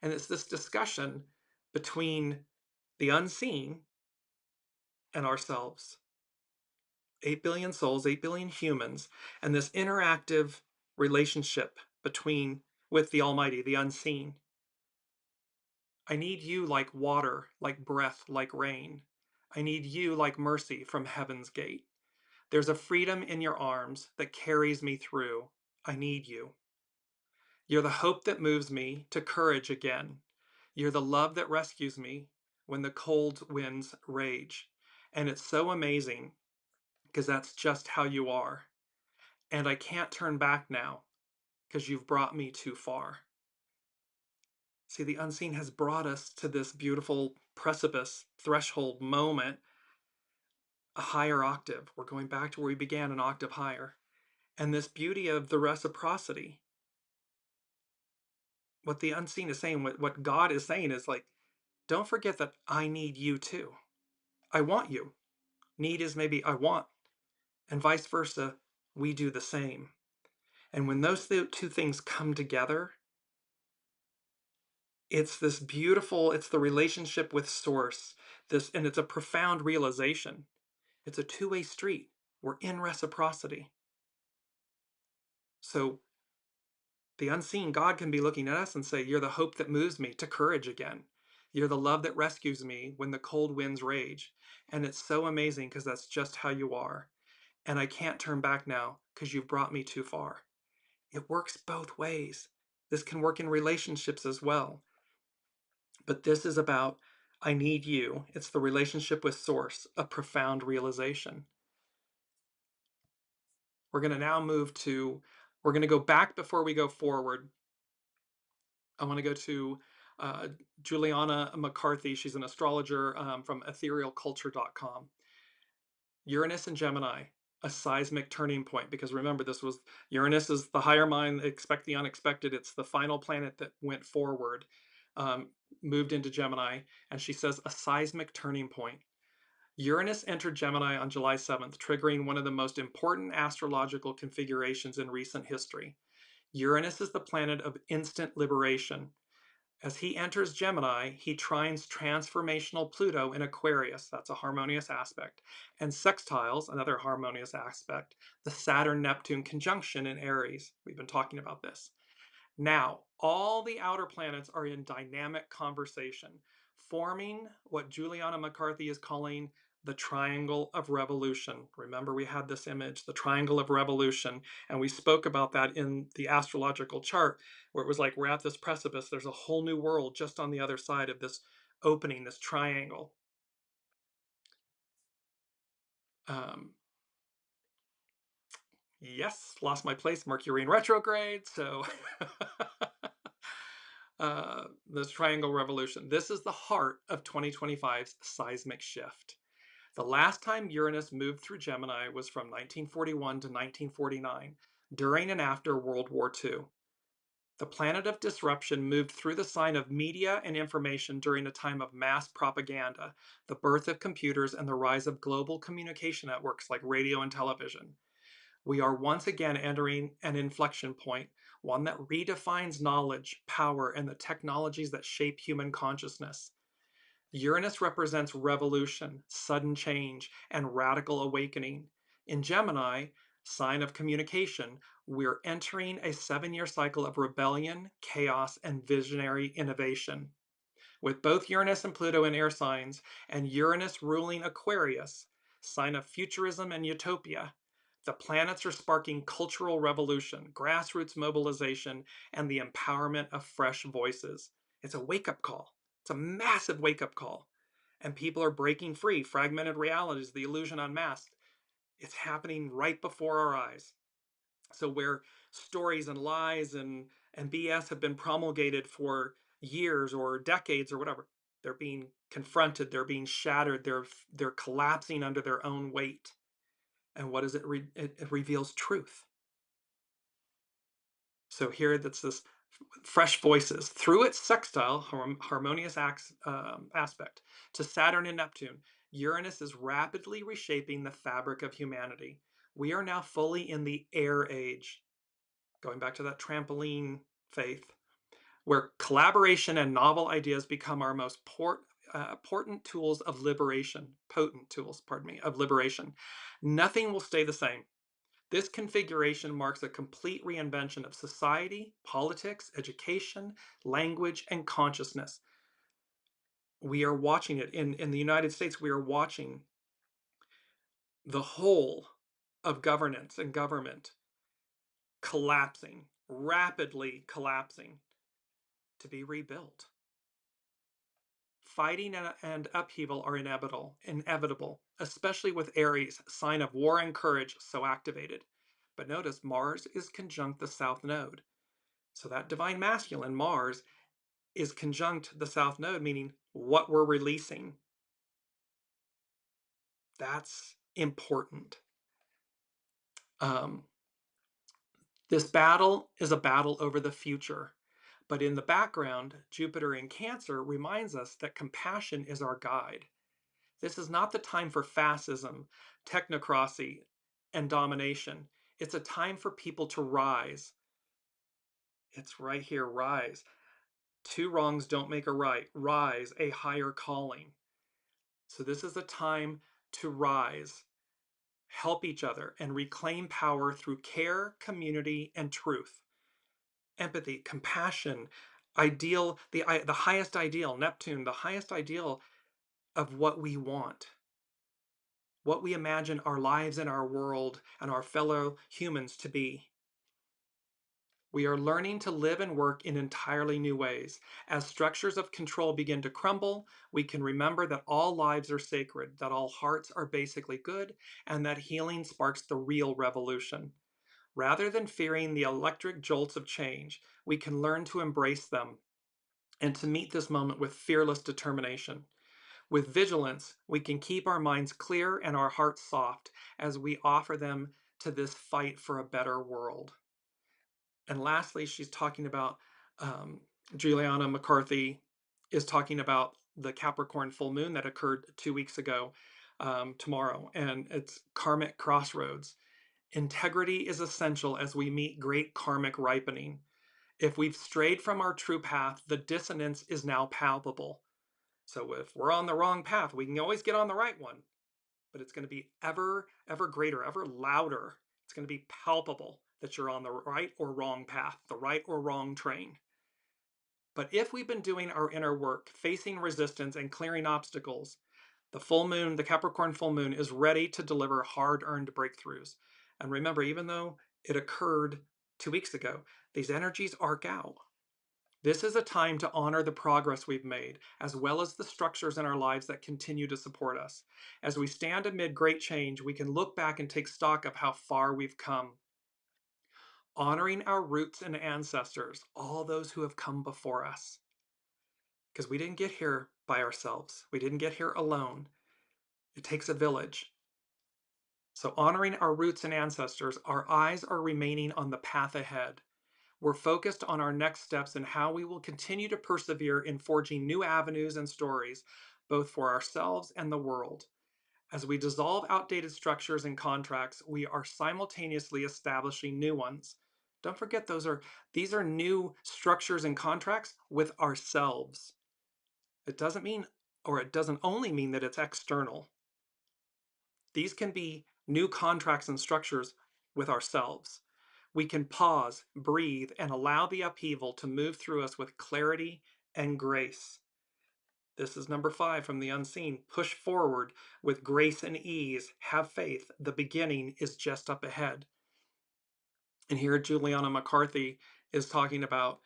A: And it's this discussion between the unseen and ourselves. 8 billion souls, 8 billion humans, and this interactive relationship with the Almighty, the unseen. I need you like water, like breath, like rain. I need you like mercy from heaven's gate. There's a freedom in your arms that carries me through. I need you. You're the hope that moves me to courage again. You're the love that rescues me when the cold winds rage. And it's so amazing because that's just how you are. And I can't turn back now because you've brought me too far. See, the unseen has brought us to this beautiful precipice, threshold moment, a higher octave. We're going back to where we began, an octave higher. And this beauty of the reciprocity. What the unseen is saying, what God is saying is like, don't forget that I need you too. I want you. Need is maybe I want. And vice versa, we do the same. And when those two things come together, it's this beautiful, it's the relationship with source. And it's a profound realization. It's a two-way street. We're in reciprocity. So the unseen, God can be looking at us and say, you're the hope that moves me to courage again. You're the love that rescues me when the cold winds rage. And it's so amazing because that's just how you are. And I can't turn back now because you've brought me too far. It works both ways. This can work in relationships as well. But this is about, I need you. It's the relationship with source, a profound realization. We're going to now we're going to go back before we go forward. I want to go to Juliana McCarthy. She's an astrologer from etherealculture.com. Uranus and Gemini, a seismic turning point, because remember, Uranus is the higher mind, expect the unexpected. It's the final planet that went forward, moved into Gemini, and she says a seismic turning point. Uranus entered Gemini on July 7th, triggering one of the most important astrological configurations in recent history. Uranus is the planet of instant liberation. As he enters Gemini, he trines transformational Pluto in Aquarius, that's a harmonious aspect, and sextiles, another harmonious aspect, the Saturn-Neptune conjunction in Aries. We've been talking about this. Now, all the outer planets are in dynamic conversation, forming what Juliana McCarthy is calling the triangle of revolution. Remember, we had this image, the triangle of revolution, and we spoke about that in the astrological chart, where it was like we're at this precipice. There's a whole new world just on the other side of this opening, this triangle. Yes, lost my place, Mercury in retrograde. So, this triangle revolution. This is the heart of 2025's seismic shift. The last time Uranus moved through Gemini was from 1941 to 1949, during and after World War II. The planet of disruption moved through the sign of media and information during a time of mass propaganda, the birth of computers, and the rise of global communication networks like radio and television. We are once again entering an inflection point, one that redefines knowledge, power, and the technologies that shape human consciousness. Uranus represents revolution, sudden change, and radical awakening. In Gemini, sign of communication, we're entering a 7-year cycle of rebellion, chaos, and visionary innovation. With both Uranus and Pluto in air signs, and Uranus ruling Aquarius, sign of futurism and utopia, the planets are sparking cultural revolution, grassroots mobilization, and the empowerment of fresh voices. It's a wake up call. It's a massive wake up call. And people are breaking free. Fragmented realities, the illusion unmasked. It's happening right before our eyes. So where stories and lies and BS have been promulgated for years or decades or whatever, they're being confronted, they're being shattered, they're collapsing under their own weight. And what does it reveals truth. So here that's this fresh voices through its sextile harmonious aspect to Saturn and Neptune. Uranus is rapidly reshaping the fabric of humanity. We are now fully in the air age, going back to that trampoline faith, where collaboration and novel ideas become our most important tools of liberation, potent tools, pardon me, of liberation. Nothing will stay the same. This configuration marks a complete reinvention of society, politics, education, language, and consciousness. We are watching it in the United States. We are watching the whole of governance and government collapsing, rapidly collapsing, to be rebuilt. Fighting and upheaval are inevitable, especially with Aries, sign of war and courage, so activated. But notice Mars is conjunct the South Node. So that divine masculine, Mars, is conjunct the South Node, meaning what we're releasing. That's important. This battle is a battle over the future. But in the background, Jupiter in Cancer reminds us that compassion is our guide. This is not the time for fascism, technocracy, and domination. It's a time for people to rise. It's right here, rise. Two wrongs don't make a right. Rise, a higher calling. So this is a time to rise, help each other, and reclaim power through care, community, and truth. Empathy, compassion, ideal, the highest ideal, Neptune, the highest ideal of what we want, what we imagine our lives and our world and our fellow humans to be. We are learning to live and work in entirely new ways. As structures of control begin to crumble, we can remember that all lives are sacred, that all hearts are basically good, and that healing sparks the real revolution. Rather than fearing the electric jolts of change, we can learn to embrace them and to meet this moment with fearless determination. With vigilance, we can keep our minds clear and our hearts soft as we offer them to this fight for a better world. And lastly, she's talking about Juliana McCarthy is talking about the Capricorn full moon that occurred 2 weeks ago tomorrow, and it's karmic crossroads. Integrity is essential as we meet great karmic ripening. If we've strayed from our true path, the dissonance is now palpable. So if we're on the wrong path, we can always get on the right one, but it's going to be ever greater, ever louder. It's going to be palpable that you're on the right or wrong path, the right or wrong train. But if we've been doing our inner work, facing resistance and clearing obstacles, the full moon, the Capricorn full moon, is ready to deliver hard-earned breakthroughs. And remember, even though it occurred 2 weeks ago, these energies arc out. This is a time to honor the progress we've made, as well as the structures in our lives that continue to support us. As we stand amid great change, we can look back and take stock of how far we've come. honoring our roots and ancestors, all those who have come before us. Because we didn't get here by ourselves. We didn't get here alone. It takes a village. So honoring our roots and ancestors, our eyes are remaining on the path ahead. We're focused on our next steps and how we will continue to persevere in forging new avenues and stories, both for ourselves and the world. As we dissolve outdated structures and contracts, we are simultaneously establishing new ones. Don't forget these are new structures and contracts with ourselves. It doesn't mean, or it doesn't only mean that it's external. These can be new contracts and structures with ourselves. We can pause, breathe, and allow the upheaval to move through us with clarity and grace. This is number 5 from the unseen. Push forward with grace and ease. Have faith. The beginning is just up ahead. And here Juliana McCarthy is talking about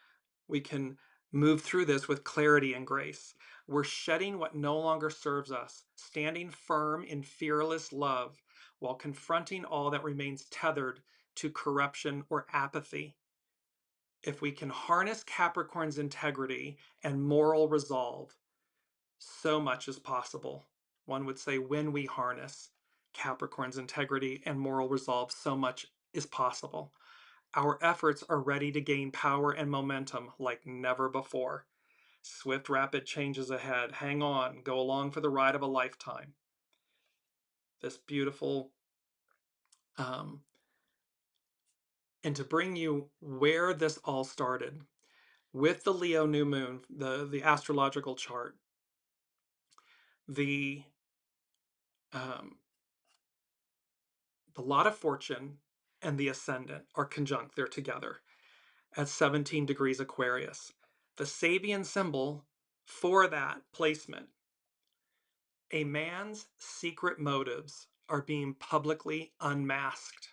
A: we can move through this with clarity and grace. We're shedding what no longer serves us, standing firm in fearless love while confronting all that remains tethered to corruption or apathy. If we can harness Capricorn's integrity and moral resolve, so much is possible. One would say when we harness Capricorn's integrity and moral resolve, so much is possible. Our efforts are ready to gain power and momentum like never before. Swift, rapid changes ahead. Hang on, go along for the ride of a lifetime. This beautiful, and to bring you where this all started, with the Leo new moon, the astrological chart, the lot of fortune and the ascendant are conjunct. They're together at 17 degrees Aquarius. The Sabian symbol for that placement, a man's secret motives are being publicly unmasked.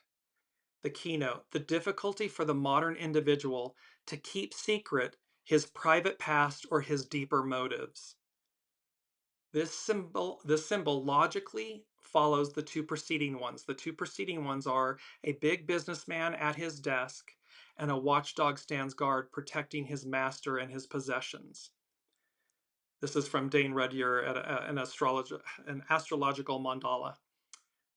A: The keynote, the difficulty for the modern individual to keep secret his private past or his deeper motives. This symbol logically follows the two preceding ones. The two preceding ones are a big businessman at his desk and a watchdog stands guard protecting his master and his possessions. This is from Dane Rudyer at an astrological mandala.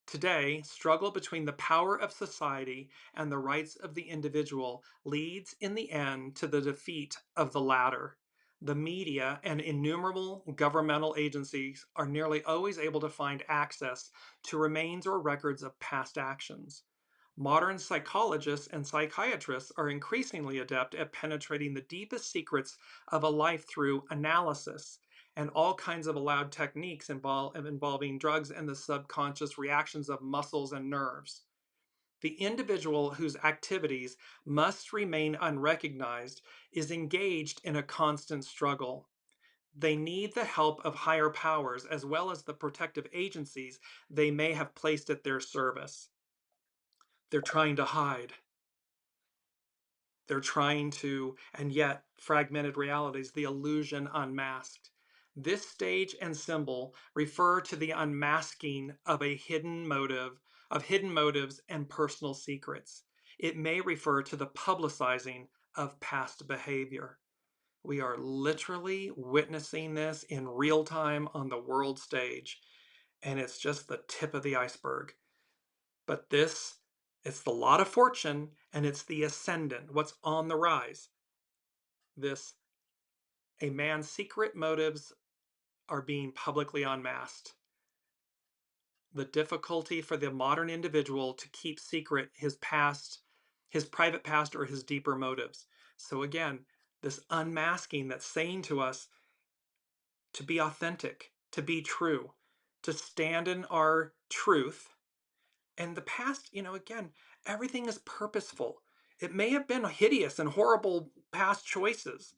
A: Today, struggle between the power of society and the rights of the individual leads in the end to the defeat of the latter. The media and innumerable governmental agencies are nearly always able to find access to remains or records of past actions. Modern psychologists and psychiatrists are increasingly adept at penetrating the deepest secrets of a life through analysis and all kinds of allowed techniques involving drugs and the subconscious reactions of muscles and nerves. The individual whose activities must remain unrecognized is engaged in a constant struggle. They need the help of higher powers as well as the protective agencies they may have placed at their service. They're trying to hide. They're trying to, and yet, fragmented realities, the illusion unmasked. This stage and symbol refer to the unmasking of a hidden motive, of hidden motives and personal secrets. It may refer to the publicizing of past behavior. We are literally witnessing this in real time on the world stage, and it's just the tip of the iceberg. But it's the lot of fortune and it's the ascendant, what's on the rise. A man's secret motives are being publicly unmasked. The difficulty for the modern individual to keep secret his past, his private past, or his deeper motives. So again, this unmasking that's saying to us to be authentic, to be true, to stand in our truth. And the past, again, everything is purposeful. It may have been hideous and horrible past choices,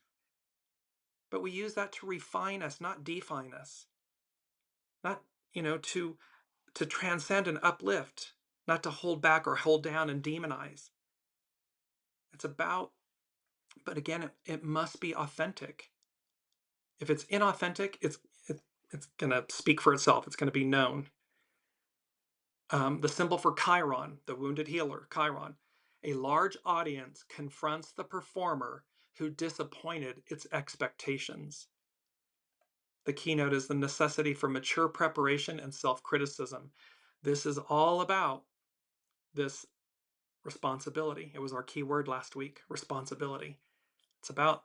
A: but we use that to refine us, not define us. Not, to transcend and uplift, not to hold back or hold down and demonize. It's about, but again, it must be authentic. If it's inauthentic, it's going to speak for itself. It's going to be known. The symbol for Chiron, the wounded healer, Chiron. A large audience confronts the performer who disappointed its expectations. The keynote is the necessity for mature preparation and self-criticism. This is all about this responsibility. It was our key word last week, responsibility. It's about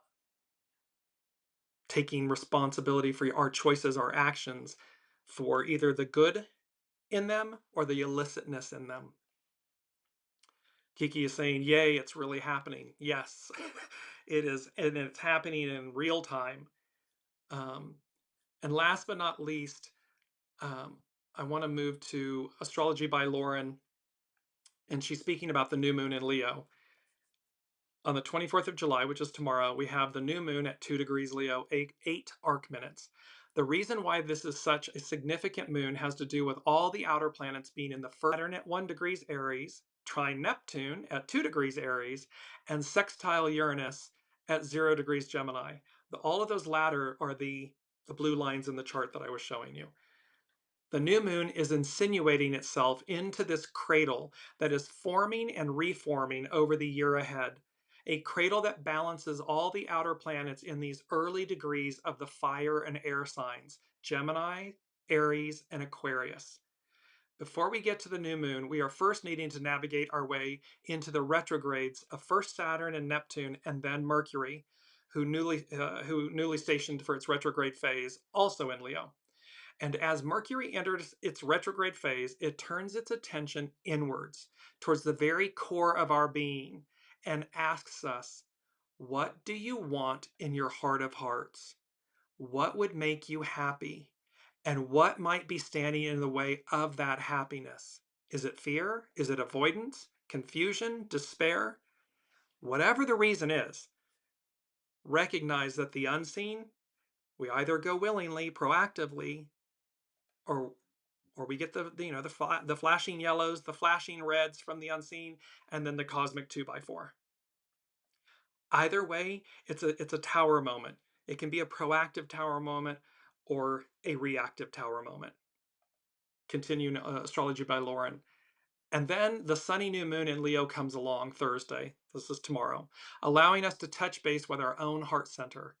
A: taking responsibility for our choices, our actions, for either the good in them or the illicitness in them. Kiki is saying, yay, it's really happening. Yes, it is, and it's happening in real time. And last but not least, I want to move to Astrology by Lauren, and she's speaking about the new moon in Leo. On the 24th of July, which is tomorrow, we have the new moon at 2 degrees Leo, 8 arc minutes. The reason why this is such a significant moon has to do with all the outer planets being in the first Saturn at 1 degrees Aries, trine Neptune at 2 degrees Aries, and sextile Uranus at 0 degrees Gemini. All of those latter are the blue lines in the chart that I was showing you. The new moon is insinuating itself into this cradle that is forming and reforming over the year ahead. A cradle that balances all the outer planets in these early degrees of the fire and air signs, Gemini, Aries, and Aquarius. Before we get to the new moon, we are first needing to navigate our way into the retrogrades of first Saturn and Neptune and then Mercury, who newly stationed for its retrograde phase, also in Leo. And as Mercury enters its retrograde phase, it turns its attention inwards, towards the very core of our being, and asks us, what do you want in your heart of hearts? What would make you happy? And what might be standing in the way of that happiness? Is it fear? Is it avoidance? Confusion? Despair? Whatever the reason is, recognize that the unseen, we either go willingly, proactively, or we get the flashing yellows, the flashing reds from the unseen, and then the cosmic 2x4. Either way, it's a tower moment. It can be a proactive tower moment or a reactive tower moment. Continuing Astrology by Lauren. And then the sunny new moon in Leo comes along Thursday. This is tomorrow, allowing us to touch base with our own heart center.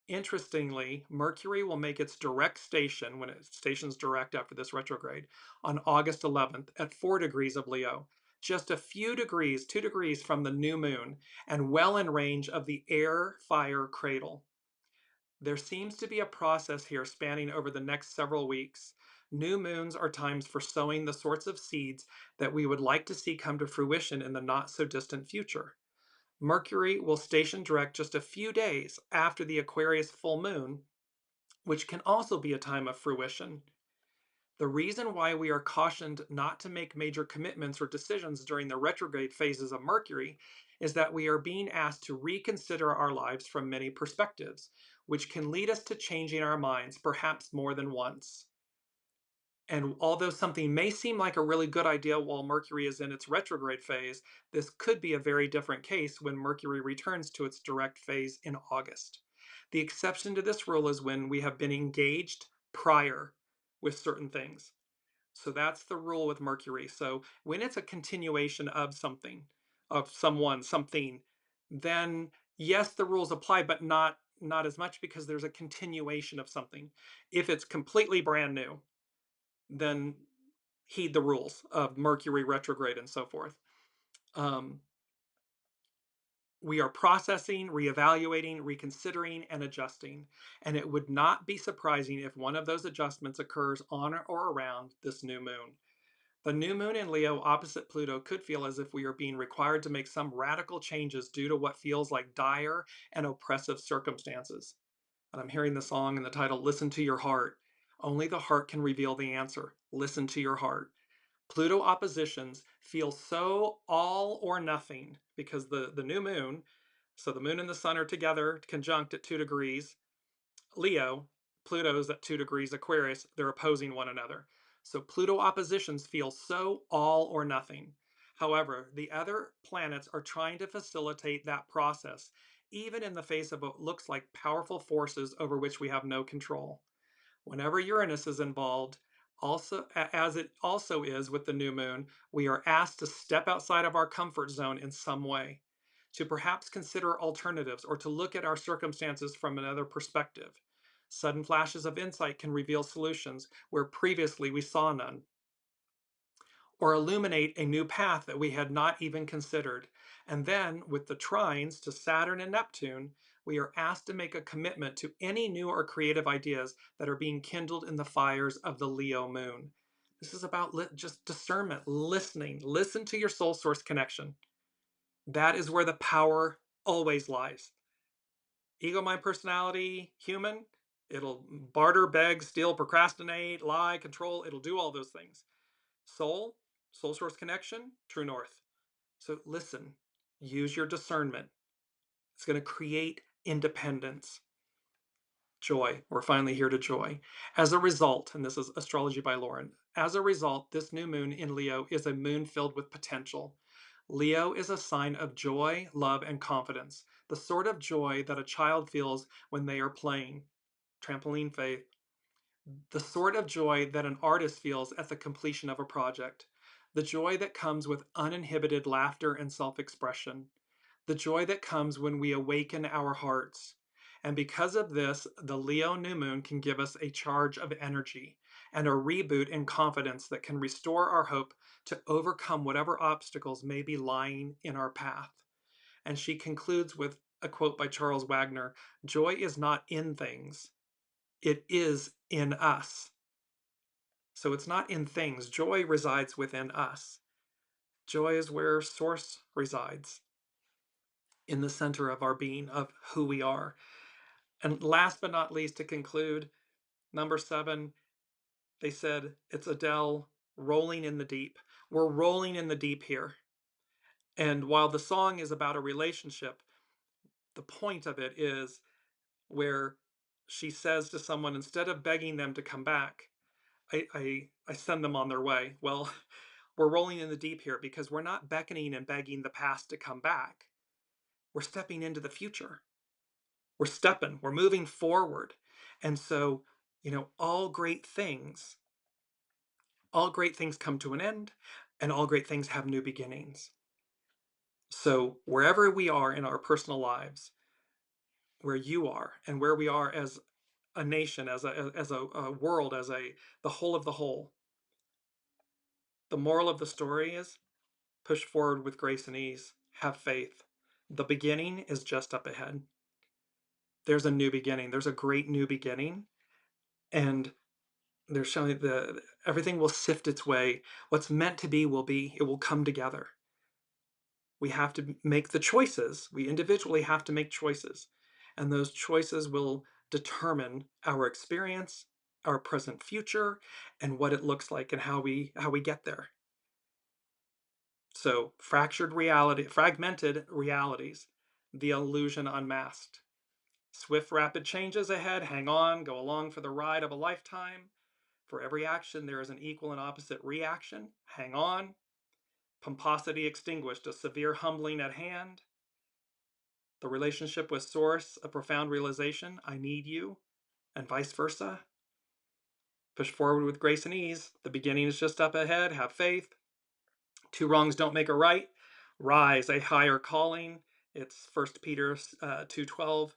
A: Interestingly, Mercury will make its direct station, when it stations direct after this retrograde, on August 11th at 4 degrees of Leo, just a few degrees, 2 degrees from the new moon, and well in range of the air-fire cradle. There seems to be a process here spanning over the next several weeks. New moons are times for sowing the sorts of seeds that we would like to see come to fruition in the not-so-distant future. Mercury will station direct just a few days after the Aquarius full moon, which can also be a time of fruition. The reason why we are cautioned not to make major commitments or decisions during the retrograde phases of Mercury is that we are being asked to reconsider our lives from many perspectives, which can lead us to changing our minds perhaps more than once. And although something may seem like a really good idea while Mercury is in its retrograde phase, this could be a very different case when Mercury returns to its direct phase in August. The exception to this rule is when we have been engaged prior with certain things. So that's the rule with Mercury. So when it's a continuation of something, of someone, something, then yes, the rules apply, but not as much because there's a continuation of something. If it's completely brand new, then heed the rules of Mercury retrograde and so forth. We are processing, reevaluating, reconsidering, and adjusting. And it would not be surprising if one of those adjustments occurs on or around this new moon. The new moon in Leo opposite Pluto could feel as if we are being required to make some radical changes due to what feels like dire and oppressive circumstances. And I'm hearing the song in the title, Listen to Your Heart. Only the heart can reveal the answer. Listen to your heart. Pluto oppositions feel so all or nothing because the new moon, so the moon and the sun are together, conjunct at 2 degrees. Leo, Pluto's at 2 degrees Aquarius, they're opposing one another. So Pluto oppositions feel so all or nothing. However, the other planets are trying to facilitate that process, even in the face of what looks like powerful forces over which we have no control. Whenever Uranus is involved, As it also is with the new moon, we are asked to step outside of our comfort zone in some way, to perhaps consider alternatives or to look at our circumstances from another perspective. Sudden flashes of insight can reveal solutions where previously we saw none, or illuminate a new path that we had not even considered. And then, with the trines to Saturn and Neptune, we are asked to make a commitment to any new or creative ideas that are being kindled in the fires of the Leo moon. This is about just discernment, listening. Listen to your soul source connection. That is where the power always lies. Ego, mind, personality, human, it'll barter, beg, steal, procrastinate, lie, control. It'll do all those things. Soul, soul source connection, true north. So listen, use your discernment. It's going to create independence, joy. We're finally here to joy. As a result, and this is Astrology by Lauren, as a result, this new moon in Leo is a moon filled with potential. Leo is a sign of joy, love, and confidence, the sort of joy that a child feels when they are playing. Trampoline faith. The sort of joy that an artist feels at the completion of a project. The joy that comes with uninhibited laughter and self expression. The joy that comes when we awaken our hearts. And because of this, the Leo new moon can give us a charge of energy and a reboot in confidence that can restore our hope to overcome whatever obstacles may be lying in our path. And she concludes with a quote by Charles Wagner: "Joy is not in things, it is in us." So it's not in things. Joy resides within us. Joy is where source resides, in the center of our being, of who we are. And last but not least, to conclude, number 7, they said it's Adele, rolling in the deep. We're rolling in the deep here. And while the song is about a relationship, the point of it is where she says to someone, instead of begging them to come back, I send them on their way. Well, we're rolling in the deep here because we're not beckoning and begging the past to come back. We're stepping into the future. We're moving forward. And so, all great things come to an end, and all great things have new beginnings. So wherever we are in our personal lives, where you are and where we are as a nation, as a world, the whole of the whole, the moral of the story is push forward with grace and ease. Have faith. The beginning is just up ahead. There's a new beginning. There's a great new beginning. And they're showing everything will sift its way. What's meant to be will be. It will come together. We have to make the choices. We individually have to make choices. And those choices will determine our experience, our present future, and what it looks like and how we get there. So, fragmented realities, the illusion unmasked. Swift, rapid changes ahead. Hang on, go along for the ride of a lifetime. For every action, there is an equal and opposite reaction. Hang on. Pomposity extinguished, a severe humbling at hand. The relationship with Source, a profound realization, I need you, and vice versa. Push forward with grace and ease. The beginning is just up ahead. Have faith. Two wrongs don't make a right. Rise, a higher calling. It's 1 Peter 2:12,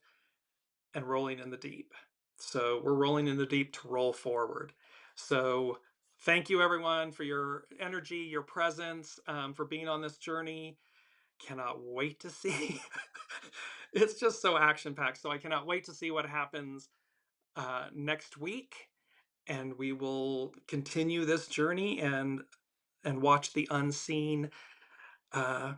A: and rolling in the deep. So we're rolling in the deep to roll forward. So thank you, everyone, for your energy, your presence, for being on this journey. Cannot wait to see. It's just so action packed. So I cannot wait to see what happens next week, and we will continue this journey and watch the unseen uh,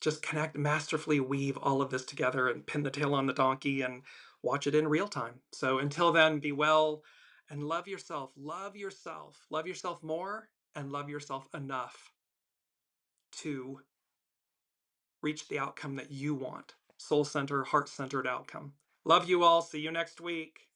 A: just connect, masterfully weave all of this together and pin the tail on the donkey and watch it in real time. So until then, be well and love yourself. Love yourself. Love yourself more and love yourself enough to reach the outcome that you want. Soul-centered, heart-centered outcome. Love you all. See you next week.